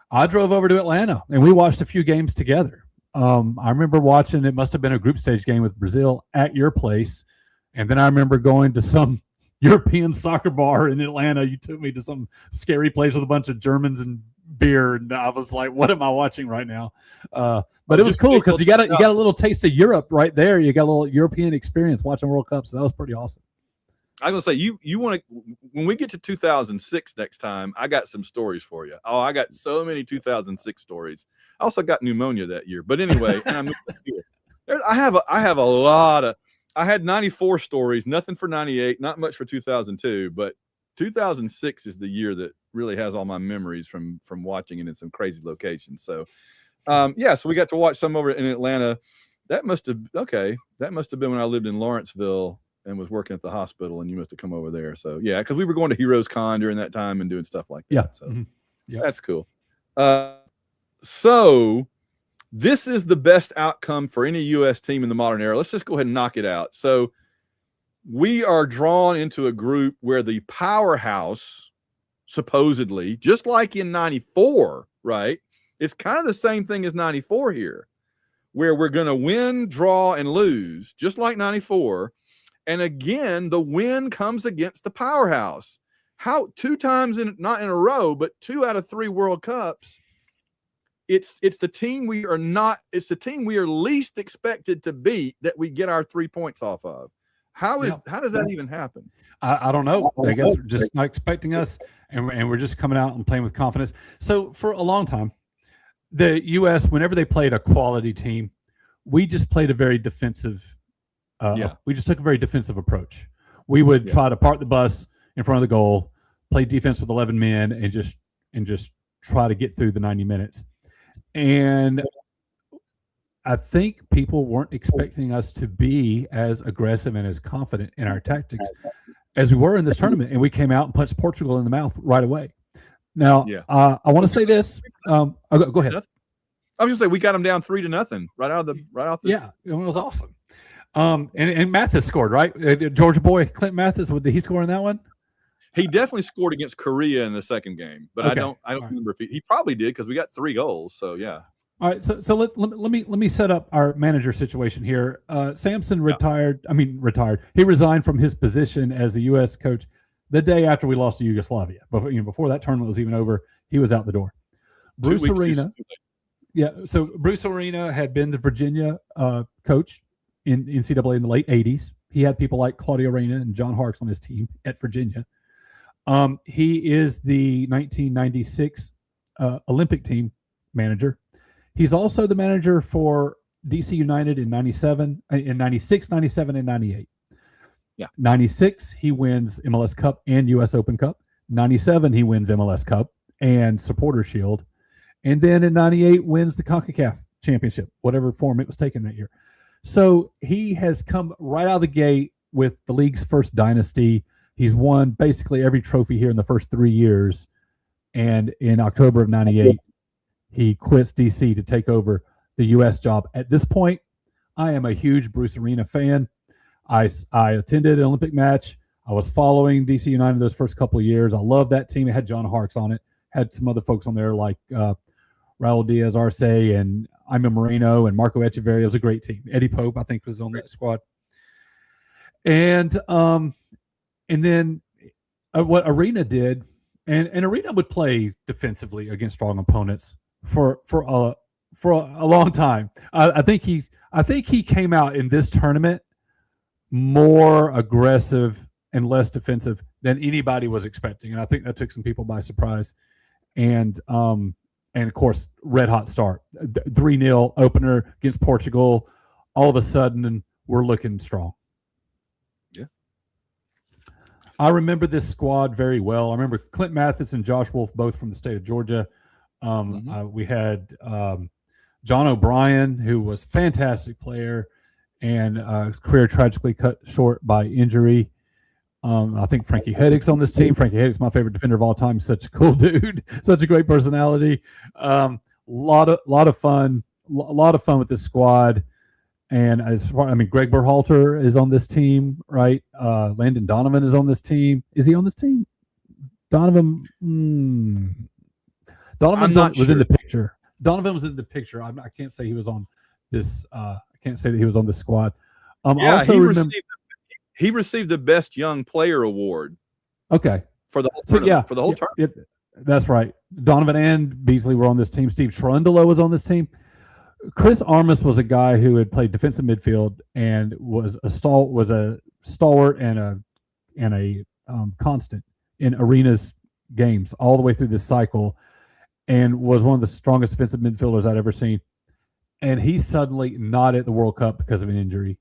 I drove over to Atlanta and we watched a few games together. I remember watching, it must have been a group stage game with Brazil at your place. And then I remember going to some European soccer bar in Atlanta. You took me to some scary place with a bunch of Germans and beer. And I was like, what am I watching right now? But it was cool because you got a little taste of Europe right there. You got a little European experience watching World Cup. So that was pretty awesome. I'm gonna say you want to, when we get to 2006 next time, I got some stories for you. Oh, I got so many 2006 stories. I also got pneumonia that year, but anyway, and I have a lot of. I had 94 stories, nothing for 98, not much for 2002, but 2006 is the year that really has all my memories from watching it in some crazy locations. So, so we got to watch some over in Atlanta. That must have been when I lived in Lawrenceville and was working at the hospital, and you must have come over there. So yeah, because we were going to Heroes Con during that time and doing stuff like that. Yeah. So that's cool. So this is the best outcome for any U.S. team in the modern era. Let's just go ahead and knock it out. So we are drawn into a group where the powerhouse, supposedly, just like in 94, right? It's kind of the same thing as 94 here, where we're going to win, draw, and lose, just like 94. And again, the win comes against the powerhouse. How 2 times not in a row, but 2 out of 3 World Cups. It's the team we are least expected to beat that we get our 3 points off of. How does that even happen? I don't know. I guess we're just not expecting us, and we're just coming out and playing with confidence. So for a long time, the U.S., whenever they played a quality team, we just played a very defensive. We just took a very defensive approach. We would try to park the bus in front of the goal, play defense with 11 men, and just try to get through the 90 minutes. And I think people weren't expecting us to be as aggressive and as confident in our tactics as we were in this tournament. And we came out and punched Portugal in the mouth right away. Now, I want to say this. Go ahead. I was going to say we got them down 3-0 right out the. Yeah, it was awesome. And Mathis scored, right? Georgia boy Clint Mathis, did he score in that one? He definitely scored against Korea in the second game, but I don't remember if he probably did because we got 3 goals. So yeah. All right, so let me set up our manager situation here. Sampson retired. He resigned from his position as the U.S. coach the day after we lost to Yugoslavia. But before that tournament was even over, he was out the door. Bruce Arena. Yeah, so Bruce Arena had been the Virginia coach in NCAA in the late 80s. He had people like Claudio Reyna and John Harkes on his team at Virginia. He is the 1996 Olympic team manager. He's also the manager for DC United in 96, 97, and 98. Yeah. 96, he wins MLS Cup and US Open Cup. 97, he wins MLS Cup and Supporter Shield. And then in 98, wins the CONCACAF Championship, whatever form it was taken that year. So he has come right out of the gate with the league's first dynasty. He's won basically every trophy here in the first 3 years. And in October of 98, he quits DC to take over the U.S. job. At this point, I am a huge Bruce Arena fan. I attended an Olympic match. I was following DC United those first couple of years. I love that team. It had John Harkes on it. Had some other folks on there like Raul Diaz Arce and Aimee Moreno and Marco Echeverri. It was a great team. Eddie Pope, I think, was on that squad. And then what Arena did, and Arena would play defensively against strong opponents for a long time. I think he came out in this tournament more aggressive and less defensive than anybody was expecting, and I think that took some people by surprise. And of course, red hot start, 3-0 opener against Portugal. All of a sudden, we're looking strong. Yeah. I remember this squad very well. I remember Clint Mathis and Josh Wolf, both from the state of Georgia. We had John O'Brien, who was a fantastic player, and career tragically cut short by injury. I think Frankie Heddick's on this team. Frankie Heddick's my favorite defender of all time. Such a cool dude. Such a great personality. Lot of fun with this squad. And Greg Berhalter is on this team, right? Landon Donovan is on this team. Is he on this team? Donovan was in the picture. Donovan was in the picture. I can't say he was on this. I can't say that he was on this squad. He received the Best Young Player award. Okay, for the whole tournament. For the whole tournament. That's right. Donovan and Beasley were on this team. Steve Cherundolo was on this team. Chris Armas was a guy who had played defensive midfield and was a stalwart and a constant in Arena's games all the way through this cycle, and was one of the strongest defensive midfielders I'd ever seen. And he's suddenly not at the World Cup because of an injury.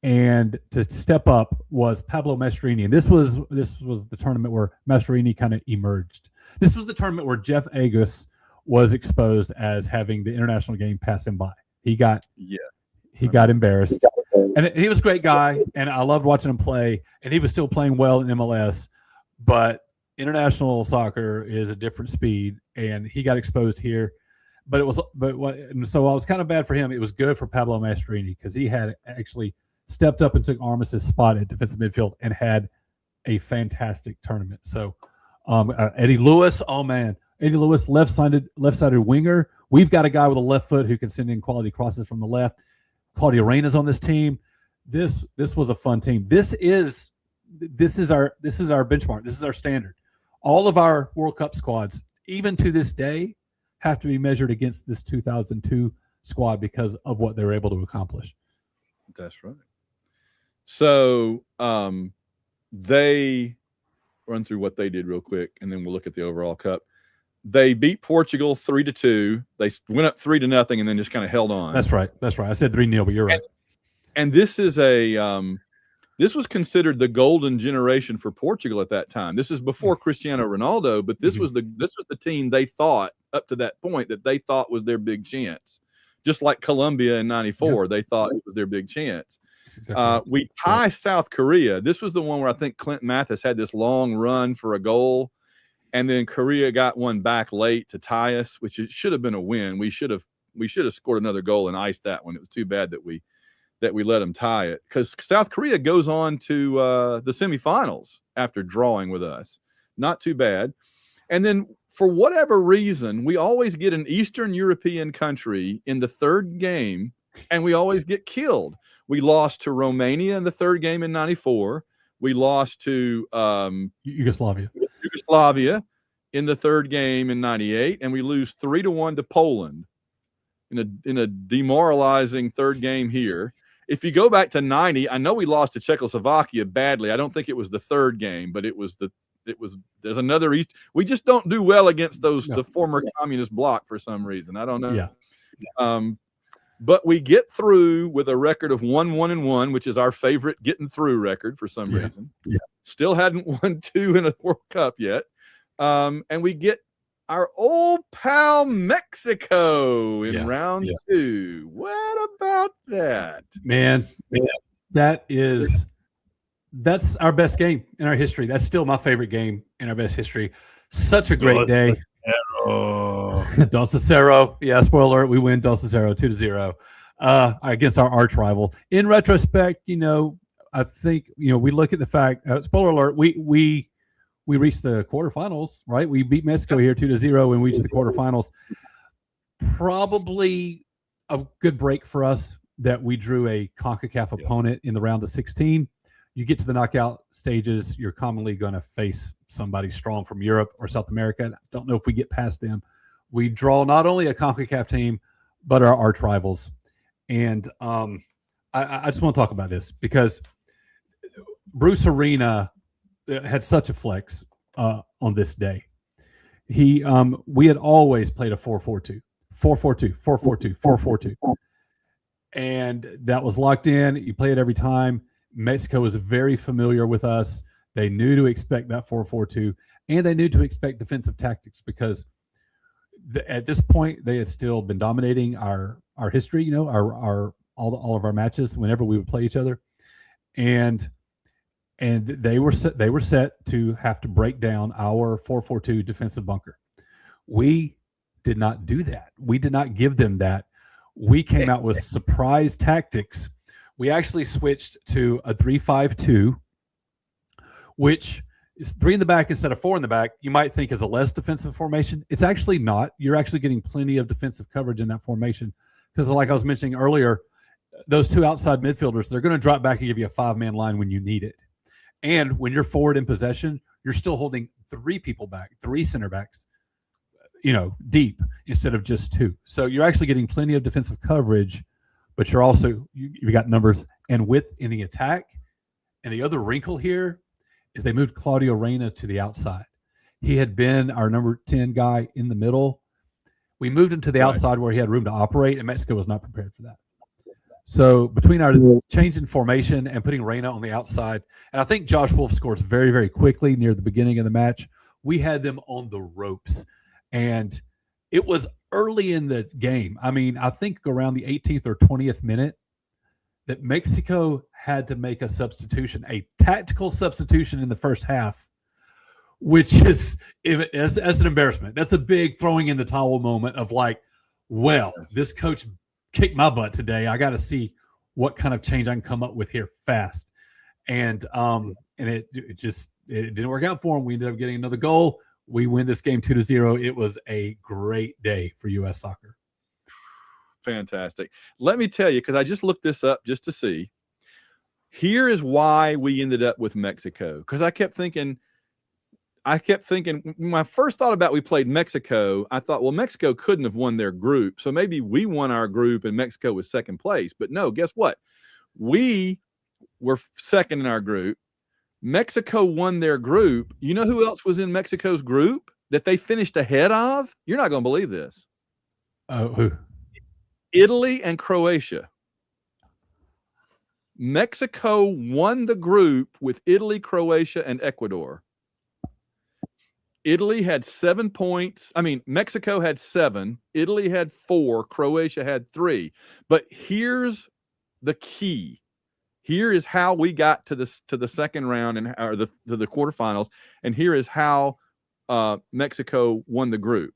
And to step up was Pablo Mastroeni. And this was the tournament where Mastroeni kind of emerged. This was the tournament where Jeff Agus was exposed as having the international game pass him by. He got embarrassed. And he was a great guy, and I loved watching him play, and he was still playing well in MLS, but international soccer is a different speed, and he got exposed here. So I was kind of bad for him. It was good for Pablo Mastroeni because he had actually stepped up and took Armas' spot at defensive midfield and had a fantastic tournament. So Eddie Lewis, oh man, Eddie Lewis, left-sided winger. We've got a guy with a left foot who can send in quality crosses from the left. Claudio Reyna's on this team. This was a fun team. This is our benchmark. This is our standard. All of our World Cup squads, even to this day, have to be measured against this 2002 squad because of what they were able to accomplish. That's right. So they run through what they did real quick, and then we'll look at the overall cup. They beat Portugal 3-2. They went up 3-0, and then just kind of held on. That's right. I said 3-0, but you're right. And this is this was considered the golden generation for Portugal at that time. This is before Cristiano Ronaldo, but this was the team they thought up to that point that they thought was their big chance. Just like Colombia in '94, they thought it was their big chance. Exactly. We tie South Korea. This was the one where I think Clint Mathis had this long run for a goal, and then Korea got one back late to tie us, which it should have been a win. We should have scored another goal and iced that one. It was too bad that we let them tie it, because South Korea goes on to the semifinals after drawing with us. Not too bad. And then for whatever reason, we always get an Eastern European country in the third game, and we always get killed. We lost to Romania in the third game in '94. We lost to Yugoslavia in the third game in '98, and we lose 3-1 to Poland in a demoralizing third game here. If you go back to '90, I know we lost to Czechoslovakia badly. I don't think it was the third game, but there's another East. We just don't do well against the former communist bloc for some reason. I don't know. Yeah. But we get through with a record of 1-1-1, which is our favorite getting through record for some reason. Yeah. Still hadn't won 2 in a World Cup yet. And we get our old pal Mexico in round 2. What about that? Man, that's our best game in our history. That's still my favorite game in our best history. Such a great day. Dos Cero. Yeah, spoiler alert, we win Dos Cero 2-0 against our arch rival. In retrospect, I think, we look at the fact, spoiler alert, we reached the quarterfinals, right? We beat Mexico here 2-0 and we reached the quarterfinals. Probably a good break for us that we drew a CONCACAF opponent in the round of 16. You get to the knockout stages, you're commonly going to face somebody strong from Europe or South America. I don't know if we get past them. We draw not only a CONCACAF team, but our arch rivals. And I just want to talk about this because Bruce Arena had such a flex on this day. We had always played a 4-4-2, 4-4-2, 4-4-2, 4-4-2. And that was locked in. You play it every time. Mexico was very familiar with us. They knew to expect that 4-4-2, and they knew to expect defensive tactics because at this point they had still been dominating our history. You know, our all of our matches whenever we would play each other, and they were set to have to break down our 4-4-2 defensive bunker. We did not do that. We did not give them that. We came out with surprise tactics. We actually switched to a 3-5-2, which is 3 in the back instead of 4 in the back. You might think is a less defensive formation. It's actually not. You're actually getting plenty of defensive coverage in that formation because, like I was mentioning earlier, those 2 outside midfielders, they're going to drop back and give you a 5-man line when you need it. And when you're forward in possession, you're still holding 3 people back, 3 center backs, you know, deep instead of just 2. So you're actually getting plenty of defensive coverage, but you're also you got numbers and width in the attack. And the other wrinkle here is they moved Claudio Reyna to the outside. He had been our number 10 guy in the middle. We moved him to the outside where he had room to operate, and Mexico was not prepared for that. So between our change in formation and putting Reyna on the outside, and I think Josh Wolf scores very, very quickly near the beginning of the match, we had them on the ropes. And it was early in the game. I mean, I think around the 18th or 20th minute that Mexico had to make a substitution, a tactical substitution in the first half, which is as an embarrassment. That's a big throwing in the towel moment of like, well, this coach kicked my butt today. I got to see what kind of change I can come up with here fast. And it didn't work out for him. We ended up getting another goal. We win this game 2-0. It was a great day for U.S. soccer. Fantastic. Let me tell you, because I just looked this up just to see. Here is why we ended up with Mexico. Because I kept thinking, when I first thought about we played Mexico, I thought, well, Mexico couldn't have won their group. So maybe we won our group and Mexico was second place. But no, guess what? We were second in our group. Mexico won their group. You know who else was in Mexico's group that they finished ahead of? You're not going to believe this. Who? Italy and Croatia. Mexico won the group with Italy, Croatia, and Ecuador. Italy had 7 points. I mean, Mexico had 7. Italy had 4. Croatia had 3. But here's the key. Here is how we got to the second round to the quarterfinals, and here is how Mexico won the group,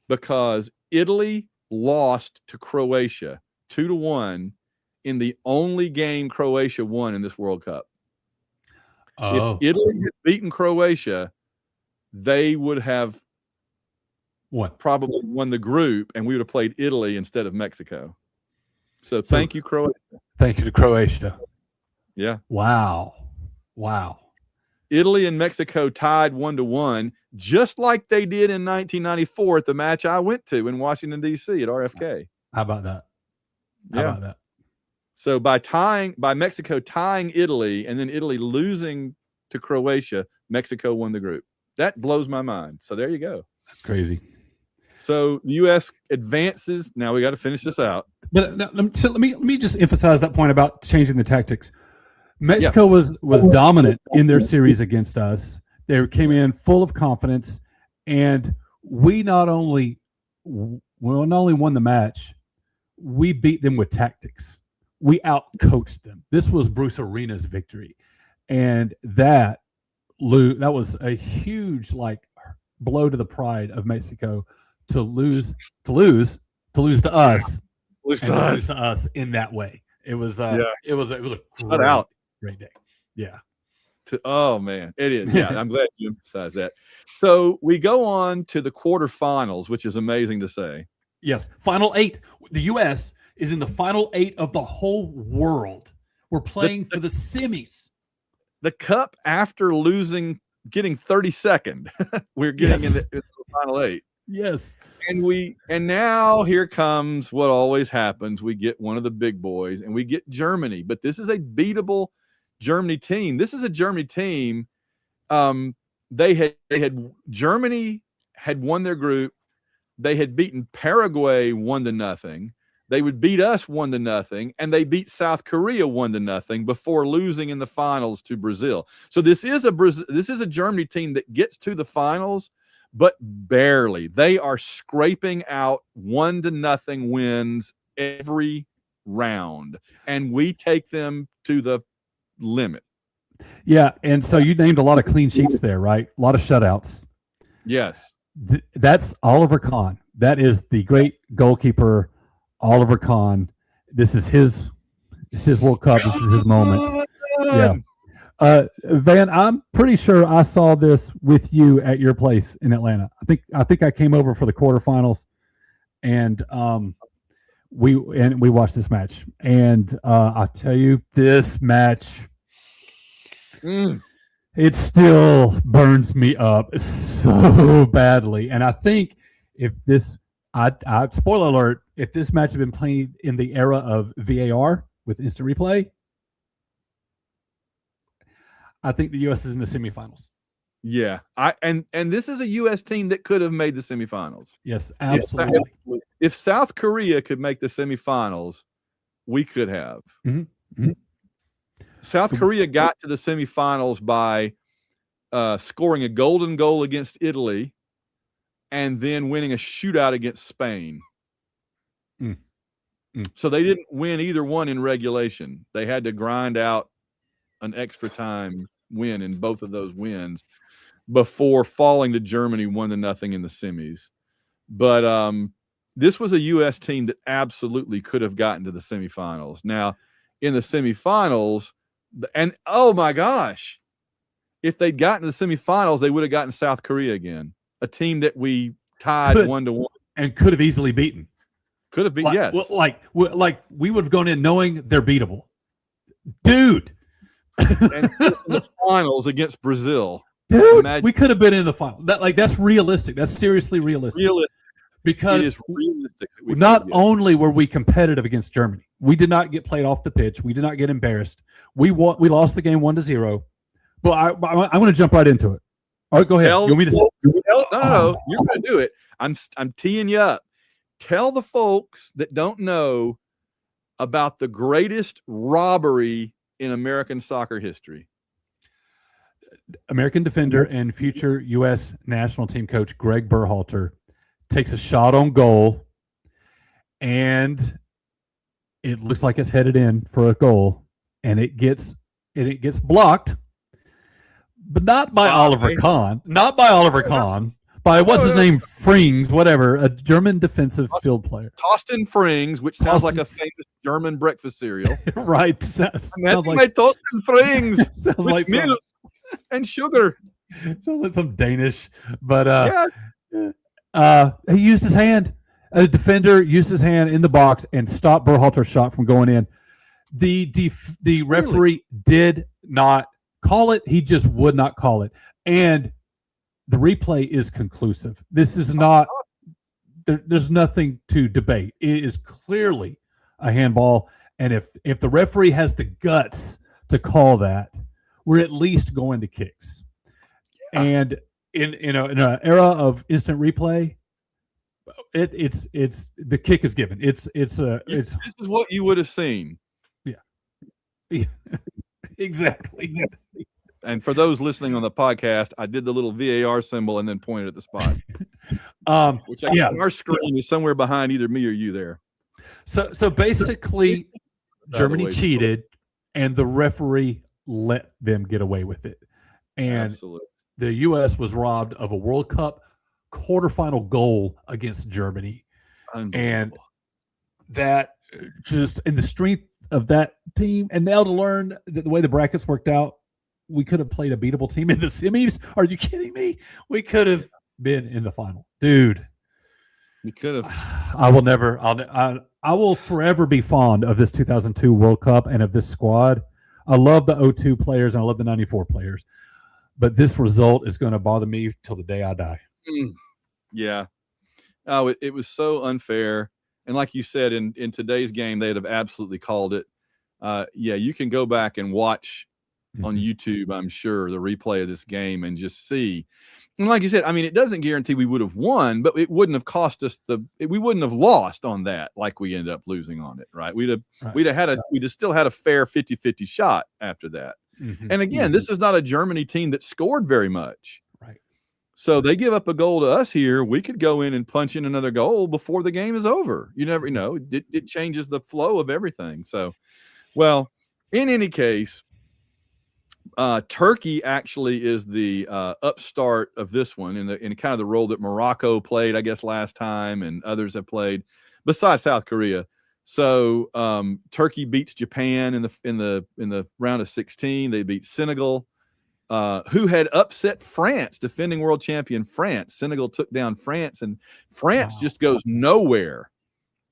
because Italy lost to Croatia 2-1 in the only game Croatia won in this World Cup. If Italy had beaten Croatia, they would have probably won the group, and we would have played Italy instead of Mexico. So thank you, Croatia. Thank you to Croatia. Yeah. Wow. Italy and Mexico tied 1-1, just like they did in 1994 at the match I went to in Washington, D.C. at RFK. How about that? How about that? So by Mexico tying Italy and then Italy losing to Croatia, Mexico won the group. That blows my mind. So there you go. That's crazy. So the U.S. advances. Now we got to finish this out. But let me just emphasize that point about changing the tactics. Mexico was dominant in their series against us. They came in full of confidence, and we not only won the match, we beat them with tactics. We outcoached them. This was Bruce Arena's victory, and that was a huge blow to the pride of Mexico to lose to us in that way. It was a great day. Yeah. Oh man, it is. Yeah, I'm glad you emphasized that. So we go on to the quarterfinals, which is amazing to say. Yes, final 8. The U.S. is in the final 8 of the whole world. We're playing for the semis. The cup after getting 32nd, we're getting in the final 8. Yes. And now here comes what always happens. We get one of the big boys, and we get Germany. But this is a beatable Germany team. This is a Germany team. Germany had won their group. They had beaten Paraguay 1-0. They would beat us 1-0, and they beat South Korea 1-0 before losing in the finals to Brazil. So this is a Germany team that gets to the finals, but barely. They are scraping out 1-0 wins every round, and we take them to the limit. Yeah, and so you named a lot of clean sheets there, right? A lot of shutouts. Yes. That's Oliver Kahn. That is the great goalkeeper, Oliver Kahn. This is his World Cup. This is his moment. Yeah. Van, I'm pretty sure I saw this with you at your place in Atlanta. I think I came over for the quarterfinals, and we watched this match. And I'll tell you, this match, it still burns me up so badly. And I think if this, spoiler alert, if this match had been played in the era of VAR with instant replay, I think the U.S. is in the semifinals. Yeah, and this is a U.S. team that could have made the semifinals. Yes, absolutely. If South Korea could make the semifinals, we could have. Mm-hmm. South Korea got to the semifinals by scoring a golden goal against Italy and then winning a shootout against Spain. So they didn't win either one in regulation. They had to grind out an extra time win in both of those wins before falling to Germany 1-0 in the semis. But this was a U.S. team that absolutely could have gotten to the semifinals. Now, in the semifinals, and oh my gosh, if they'd gotten to the semifinals, they would have gotten South Korea again, a team that we tied 1-1 and could have easily beaten. Could have been, yes. Like we would have gone in knowing they're beatable, dude. And in the finals against Brazil, dude, we could have been in the final. That's realistic. That's seriously realistic. Because it is realistic. Not only were we competitive against Germany, we did not get played off the pitch. We did not get embarrassed. We lost the game 1-0. But I want to jump right into it. All right, go ahead. You want me to? No. You're going to do it. I'm teeing you up. Tell the folks that don't know about the greatest robbery in American soccer history. American defender and future U.S. national team coach Greg Berhalter takes a shot on goal, and it looks like it's headed in for a goal, and it gets blocked, but not by Oliver Kahn. Not by Oliver Kahn. By what's his name? Frings, whatever, a German defensive field player. Toastin Frings, which sounds like a famous German breakfast cereal. Right. Sounds like Toastin Frings sounds with like milk and sugar. Sounds like some Danish. But he used his hand. A defender used his hand in the box and stopped Berhalter's shot from going in. The referee did not call it. He just would not call it. And the replay is conclusive. This is not there's nothing to debate. It is clearly a handball. And if the referee has the guts to call that, we're at least going to kicks. Yeah. And in an era of instant replay, it's the kick is given. This is what you would have seen. Yeah. Exactly. And for those listening on the podcast, I did the little VAR symbol and then pointed at the spot. Which our screen is somewhere behind either me or you there. So basically, Germany cheated, and the referee let them get away with it. And absolutely, the U.S. was robbed of a World Cup quarterfinal goal against Germany. And that just in the strength of that team, and now to learn that the way the brackets worked out, we could have played a beatable team in the semis. Are you kidding me? We could have been in the final, dude. We could have. I will forever be fond of this 2002 World Cup and of this squad. I love the 02 players and I love the 94 players, but this result is going to bother me till the day I die. Yeah. Oh, it was so unfair. And like you said, in today's game, they'd have absolutely called it. You can go back and watch on YouTube, I'm sure, the replay of this game and just see. And like you said, I mean, it doesn't guarantee we would have won, but it wouldn't have cost us we wouldn't have lost on that like we ended up losing on it, right? We'd have still had a fair 50-50 shot after that. And again, this is not a Germany team that scored very much. Right. So they give up a goal to us here. We could go in and punch in another goal before the game is over. You never know. It changes the flow of everything. So, well, in any case, Turkey actually is the upstart of this one in kind of the role that Morocco played, I guess, last time, and others have played besides South Korea. So Turkey beats Japan in the round of 16. They beat Senegal, who had upset France, defending world champion France. Senegal took down France, and France just goes nowhere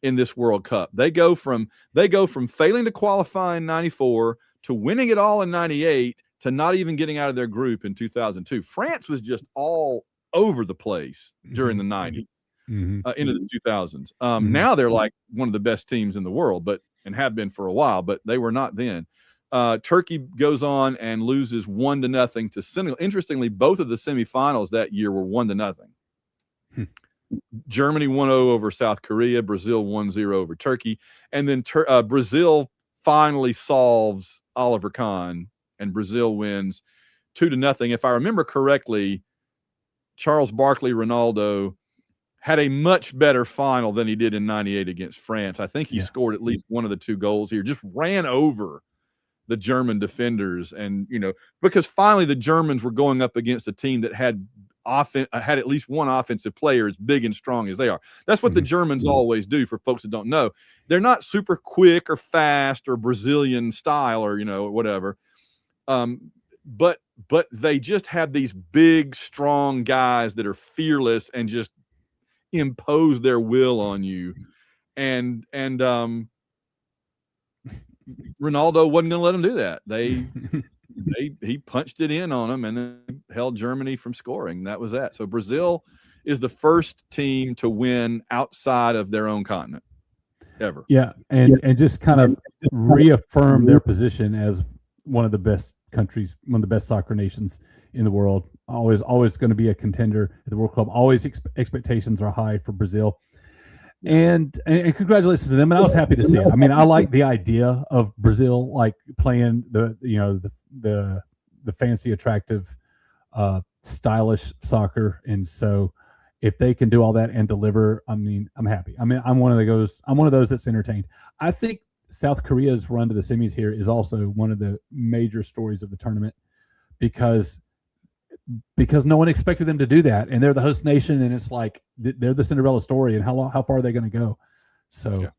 in this World Cup. They go from failing to qualify in 94 to winning it all in 98 to not even getting out of their group in 2002. France was just all over the place during the 90s. Into the 2000s. Now they're like one of the best teams in the world, and have been for a while, but they were not then. Turkey goes on and loses 1-0 to Senegal. Interestingly, both of the semifinals that year were 1-0. Germany 1-0 over South Korea, Brazil 1-0 over Turkey, and then Brazil finally solves Oliver Kahn, and Brazil wins 2-0. If I remember correctly, Charles Barkley Ronaldo had a much better final than he did in 98 against France. I think he scored at least one of the two goals here, just ran over the German defenders. And, because finally the Germans were going up against a team that had at least one offensive player as big and strong as they are. That's what the Germans always do, for folks that don't know. They're not super quick or fast or Brazilian style or, whatever. But they just have these big, strong guys that are fearless and just impose their will on you, and Ronaldo wasn't going to let them do that. He punched it in on them and then held Germany from scoring. That was that. So Brazil is the first team to win outside of their own continent ever. Yeah, and just kind of reaffirm their position as one of the best countries, one of the best soccer nations in the world. Always going to be a contender at the World Cup. Always expectations are high for Brazil, and congratulations to them. And I was happy to see it. I mean, I like the idea of Brazil like playing the fancy, attractive, stylish soccer, and so if they can do all that and deliver, I mean, I'm happy. I mean, I'm one of those that's entertained. I think South Korea's run to the semis here is also one of the major stories of the tournament because no one expected them to do that, and they're the host nation, and it's like they're the Cinderella story, and how far are they going to go? So,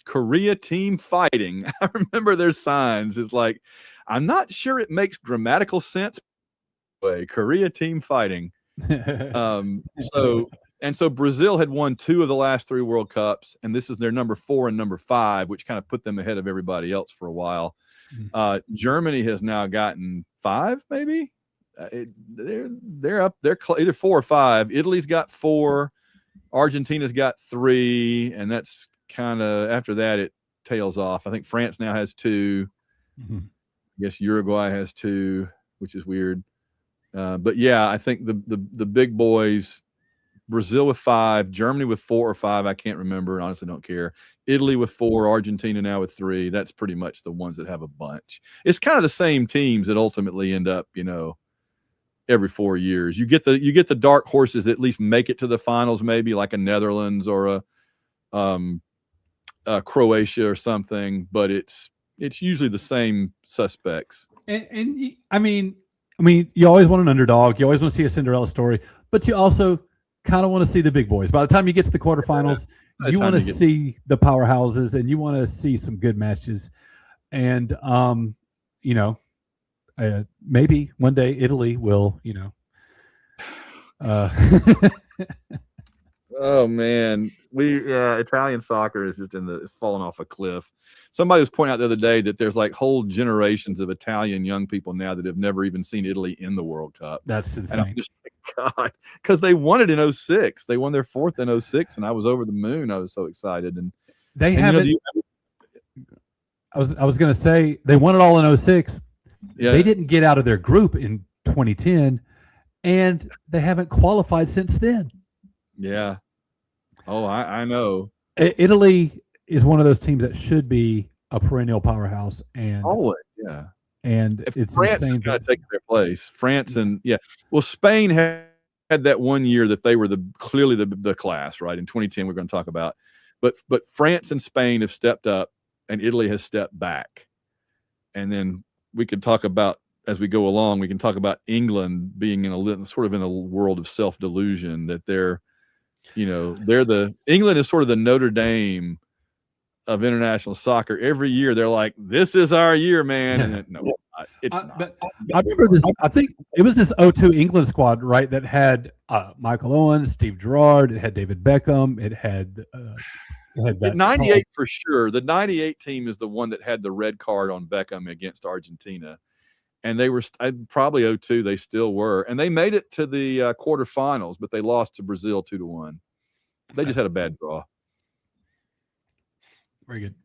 Korea team fighting. I remember their signs. It's like, I'm not sure it makes grammatical sense. But Korea team fighting. So Brazil had won 2 of the last 3 World Cups, and this is their number 4 and number 5, which kind of put them ahead of everybody else for a while. Germany has now gotten 5, maybe. They're up. They're either 4 or 5. Italy's got 4. Argentina's got 3, and that's kind of after that it tails off. I think France now has 2. I guess Uruguay has 2, which is weird. But yeah, I think the big boys, Brazil with 5, Germany with 4 or 5. I can't remember. Honestly, don't care. Italy with 4, Argentina now with 3. That's pretty much the ones that have a bunch. It's kind of the same teams that ultimately end up, every 4 years. You get the dark horses that at least make it to the finals, maybe like a Netherlands or a Croatia or something. But it's usually the same suspects. And I mean, you always want an underdog. You always want to see a Cinderella story, but you also kind of want to see the big boys. By the time you get to the quarterfinals, you want to see the powerhouses, and you want to see some good matches. And maybe one day Italy will, Oh man, Italian soccer is just it's falling off a cliff. Somebody was pointing out the other day that there's like whole generations of Italian young people now that have never even seen Italy in the World Cup. That's insane. And I'm just like, God, because they won it in 06. They won their 4th in 06, and I was over the moon. I was so excited. And they haven't. I was going to say they won it all in 06. Yeah. They didn't get out of their group in 2010, and they haven't qualified since then. Yeah. Oh, I know. Italy is one of those teams that should be a perennial powerhouse, and Always, yeah. If it's France is insane. going to take their place. France and well, Spain had that one year that they were clearly the class, right? In 2010, we're going to talk about, but France and Spain have stepped up, and Italy has stepped back. And then we could talk about, as we go along, we can talk about England being in a world of self delusion that England is sort of the Notre Dame of international soccer. Every year they're like, this is our year, man. And no, it's not. It's not. But I remember this. I think it was this 2002 England squad, right? That had Michael Owen, Steve Gerrard. It had David Beckham. It had that 98 for sure. The 98 team is the one that had the red card on Beckham against Argentina. And they were probably 2002. They still were. And they made it to the quarterfinals, but they lost to Brazil 2-1. They just had a bad draw. Very good.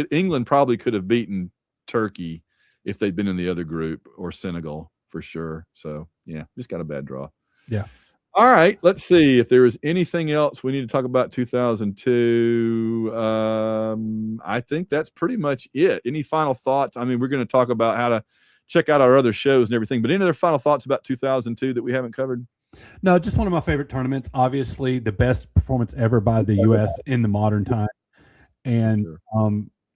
England probably could have beaten Turkey if they'd been in the other group, or Senegal for sure. So yeah, just got a bad draw. Yeah. All right. Let's see if there is anything else we need to talk about 2002. I think that's pretty much it. Any final thoughts? I mean, we're going to talk about how to check out our other shows and everything, but any other final thoughts about 2002 that we haven't covered? No, just one of my favorite tournaments. Obviously, the best performance ever by the U.S. in the modern time. And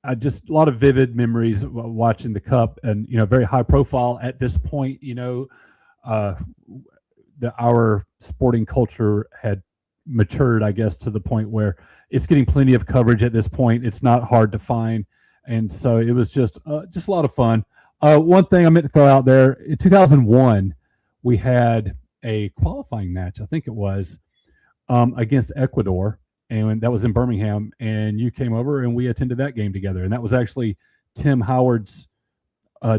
I just a lot of vivid memories watching the Cup, and very high profile at this point. Our sporting culture had matured, I guess, to the point where it's getting plenty of coverage at this point. It's not hard to find, and so it was just a lot of fun. One thing I meant to throw out there: in 2001, we had a qualifying match. I think it was against Ecuador. And that was in Birmingham, and you came over and we attended that game together. And that was actually Tim Howard's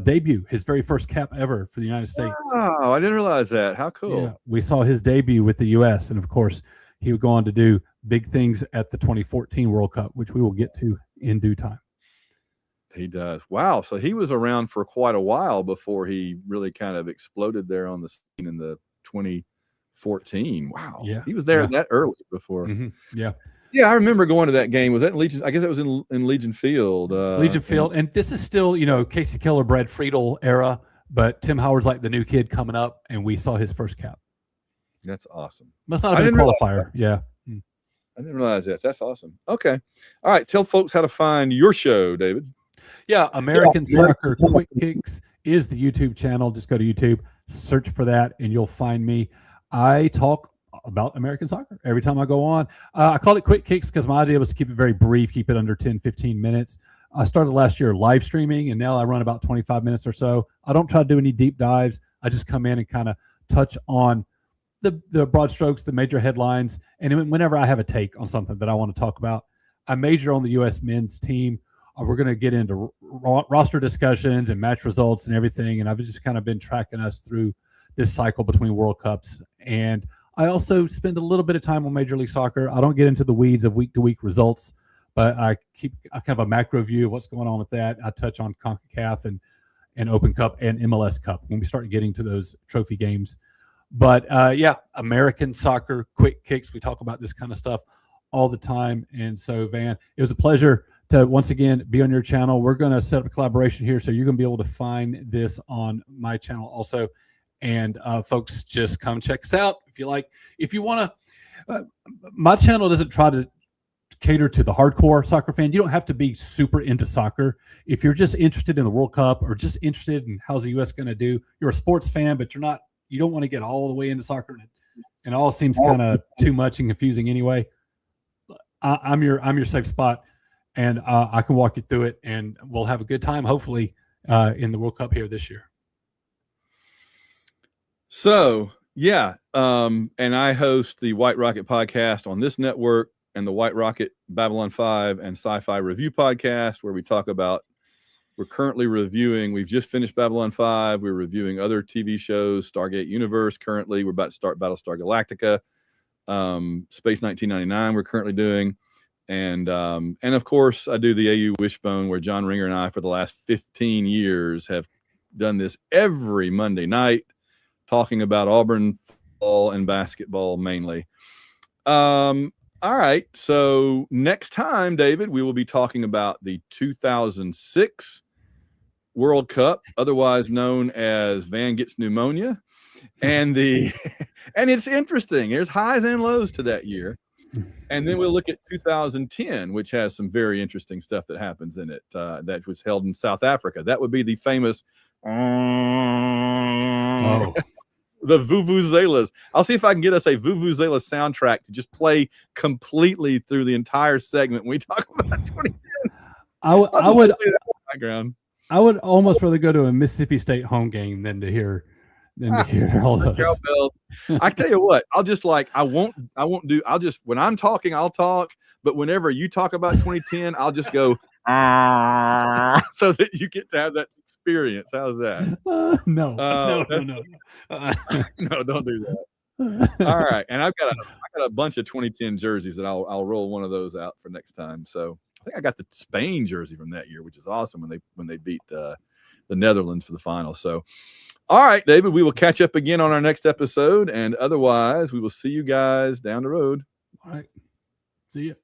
debut, his very first cap ever for the United States. Oh, I didn't realize that. How cool. Yeah, we saw his debut with the U.S. And of course, he would go on to do big things at the 2014 World Cup, which we will get to in due time. He does. Wow. So he was around for quite a while before he really kind of exploded there on the scene in the 2014. Wow. Yeah. He was there that early before. Mm-hmm. Yeah. Yeah, I remember going to that game. Was that in Legion? I guess that was in Legion Field. Legion Field. And this is still, Casey Keller, Brad Friedel era, but Tim Howard's like the new kid coming up, and we saw his first cap. That's awesome. Must not have been a qualifier. Yeah. I didn't realize that. That's awesome. Okay. All right. Tell folks how to find your show, David. Yeah. American Soccer Quick Kicks is the YouTube channel. Just go to YouTube, search for that, and you'll find me. I talk about American soccer every time I go on. I called it Quick Kicks because my idea was to keep it very brief, keep it under 10, 15 minutes. I started last year live streaming, and now I run about 25 minutes or so. I don't try to do any deep dives. I just come in and kind of touch on the broad strokes, the major headlines, and whenever I have a take on something that I want to talk about. I major on the U.S. men's team. We're going to get into roster discussions and match results and everything, and I've just kind of been tracking us through this cycle between World Cups. And I also spend a little bit of time on Major League Soccer. I don't get into the weeds of week-to-week results, but I keep kind of a macro view of what's going on with that. I touch on CONCACAF and Open Cup and MLS Cup when we start getting to those trophy games. But American Soccer Quick Kicks. We talk about this kind of stuff all the time. And so, Van, it was a pleasure to once again be on your channel. We're going to set up a collaboration here, so you're going to be able to find this on my channel also. And folks, just come check us out if you like. If you want to, my channel doesn't try to cater to the hardcore soccer fan. You don't have to be super into soccer. If you're just interested in the World Cup or just interested in how's the U.S. going to do, you're a sports fan, but you don't want to get all the way into soccer, and it all seems kind of too much and confusing anyway. I'm your safe spot, and I can walk you through it, and we'll have a good time, hopefully, in the World Cup here this year. So, and I host the White Rocket podcast on this network and the White Rocket Babylon 5 and Sci-Fi Review podcast, where we're currently reviewing, we've just finished Babylon 5. We're reviewing other TV shows, Stargate Universe currently. We're about to start Battlestar Galactica, Space 1999 we're currently doing. And of course, I do the AU Wishbone, where John Ringer and I, for the last 15 years, have done this every Monday night, talking about Auburn football and basketball mainly. All right. So next time, David, we will be talking about the 2006 World Cup, otherwise known as Van Gets Pneumonia. And it's interesting. There's highs and lows to that year. And then we'll look at 2010, which has some very interesting stuff that happens in it. That was held in South Africa. That would be the famous the vuvuzelas. I'll see if I can get us a vuvuzela soundtrack to just play completely through the entire segment when we talk about 2010. I would background. I would almost rather go to a Mississippi State home game than to hear all those. I tell you what, I'll just when I'm talking, I'll talk, but whenever you talk about 2010, I'll just go so that you get to have that experience. How's that? No, no, don't do that. All right, and I've got a bunch of 2010 jerseys that I'll roll one of those out for next time. So I think I got the Spain jersey from that year, which is awesome when they beat the Netherlands for the final. So, all right, David, we will catch up again on our next episode, and otherwise, we will see you guys down the road. All right, see you.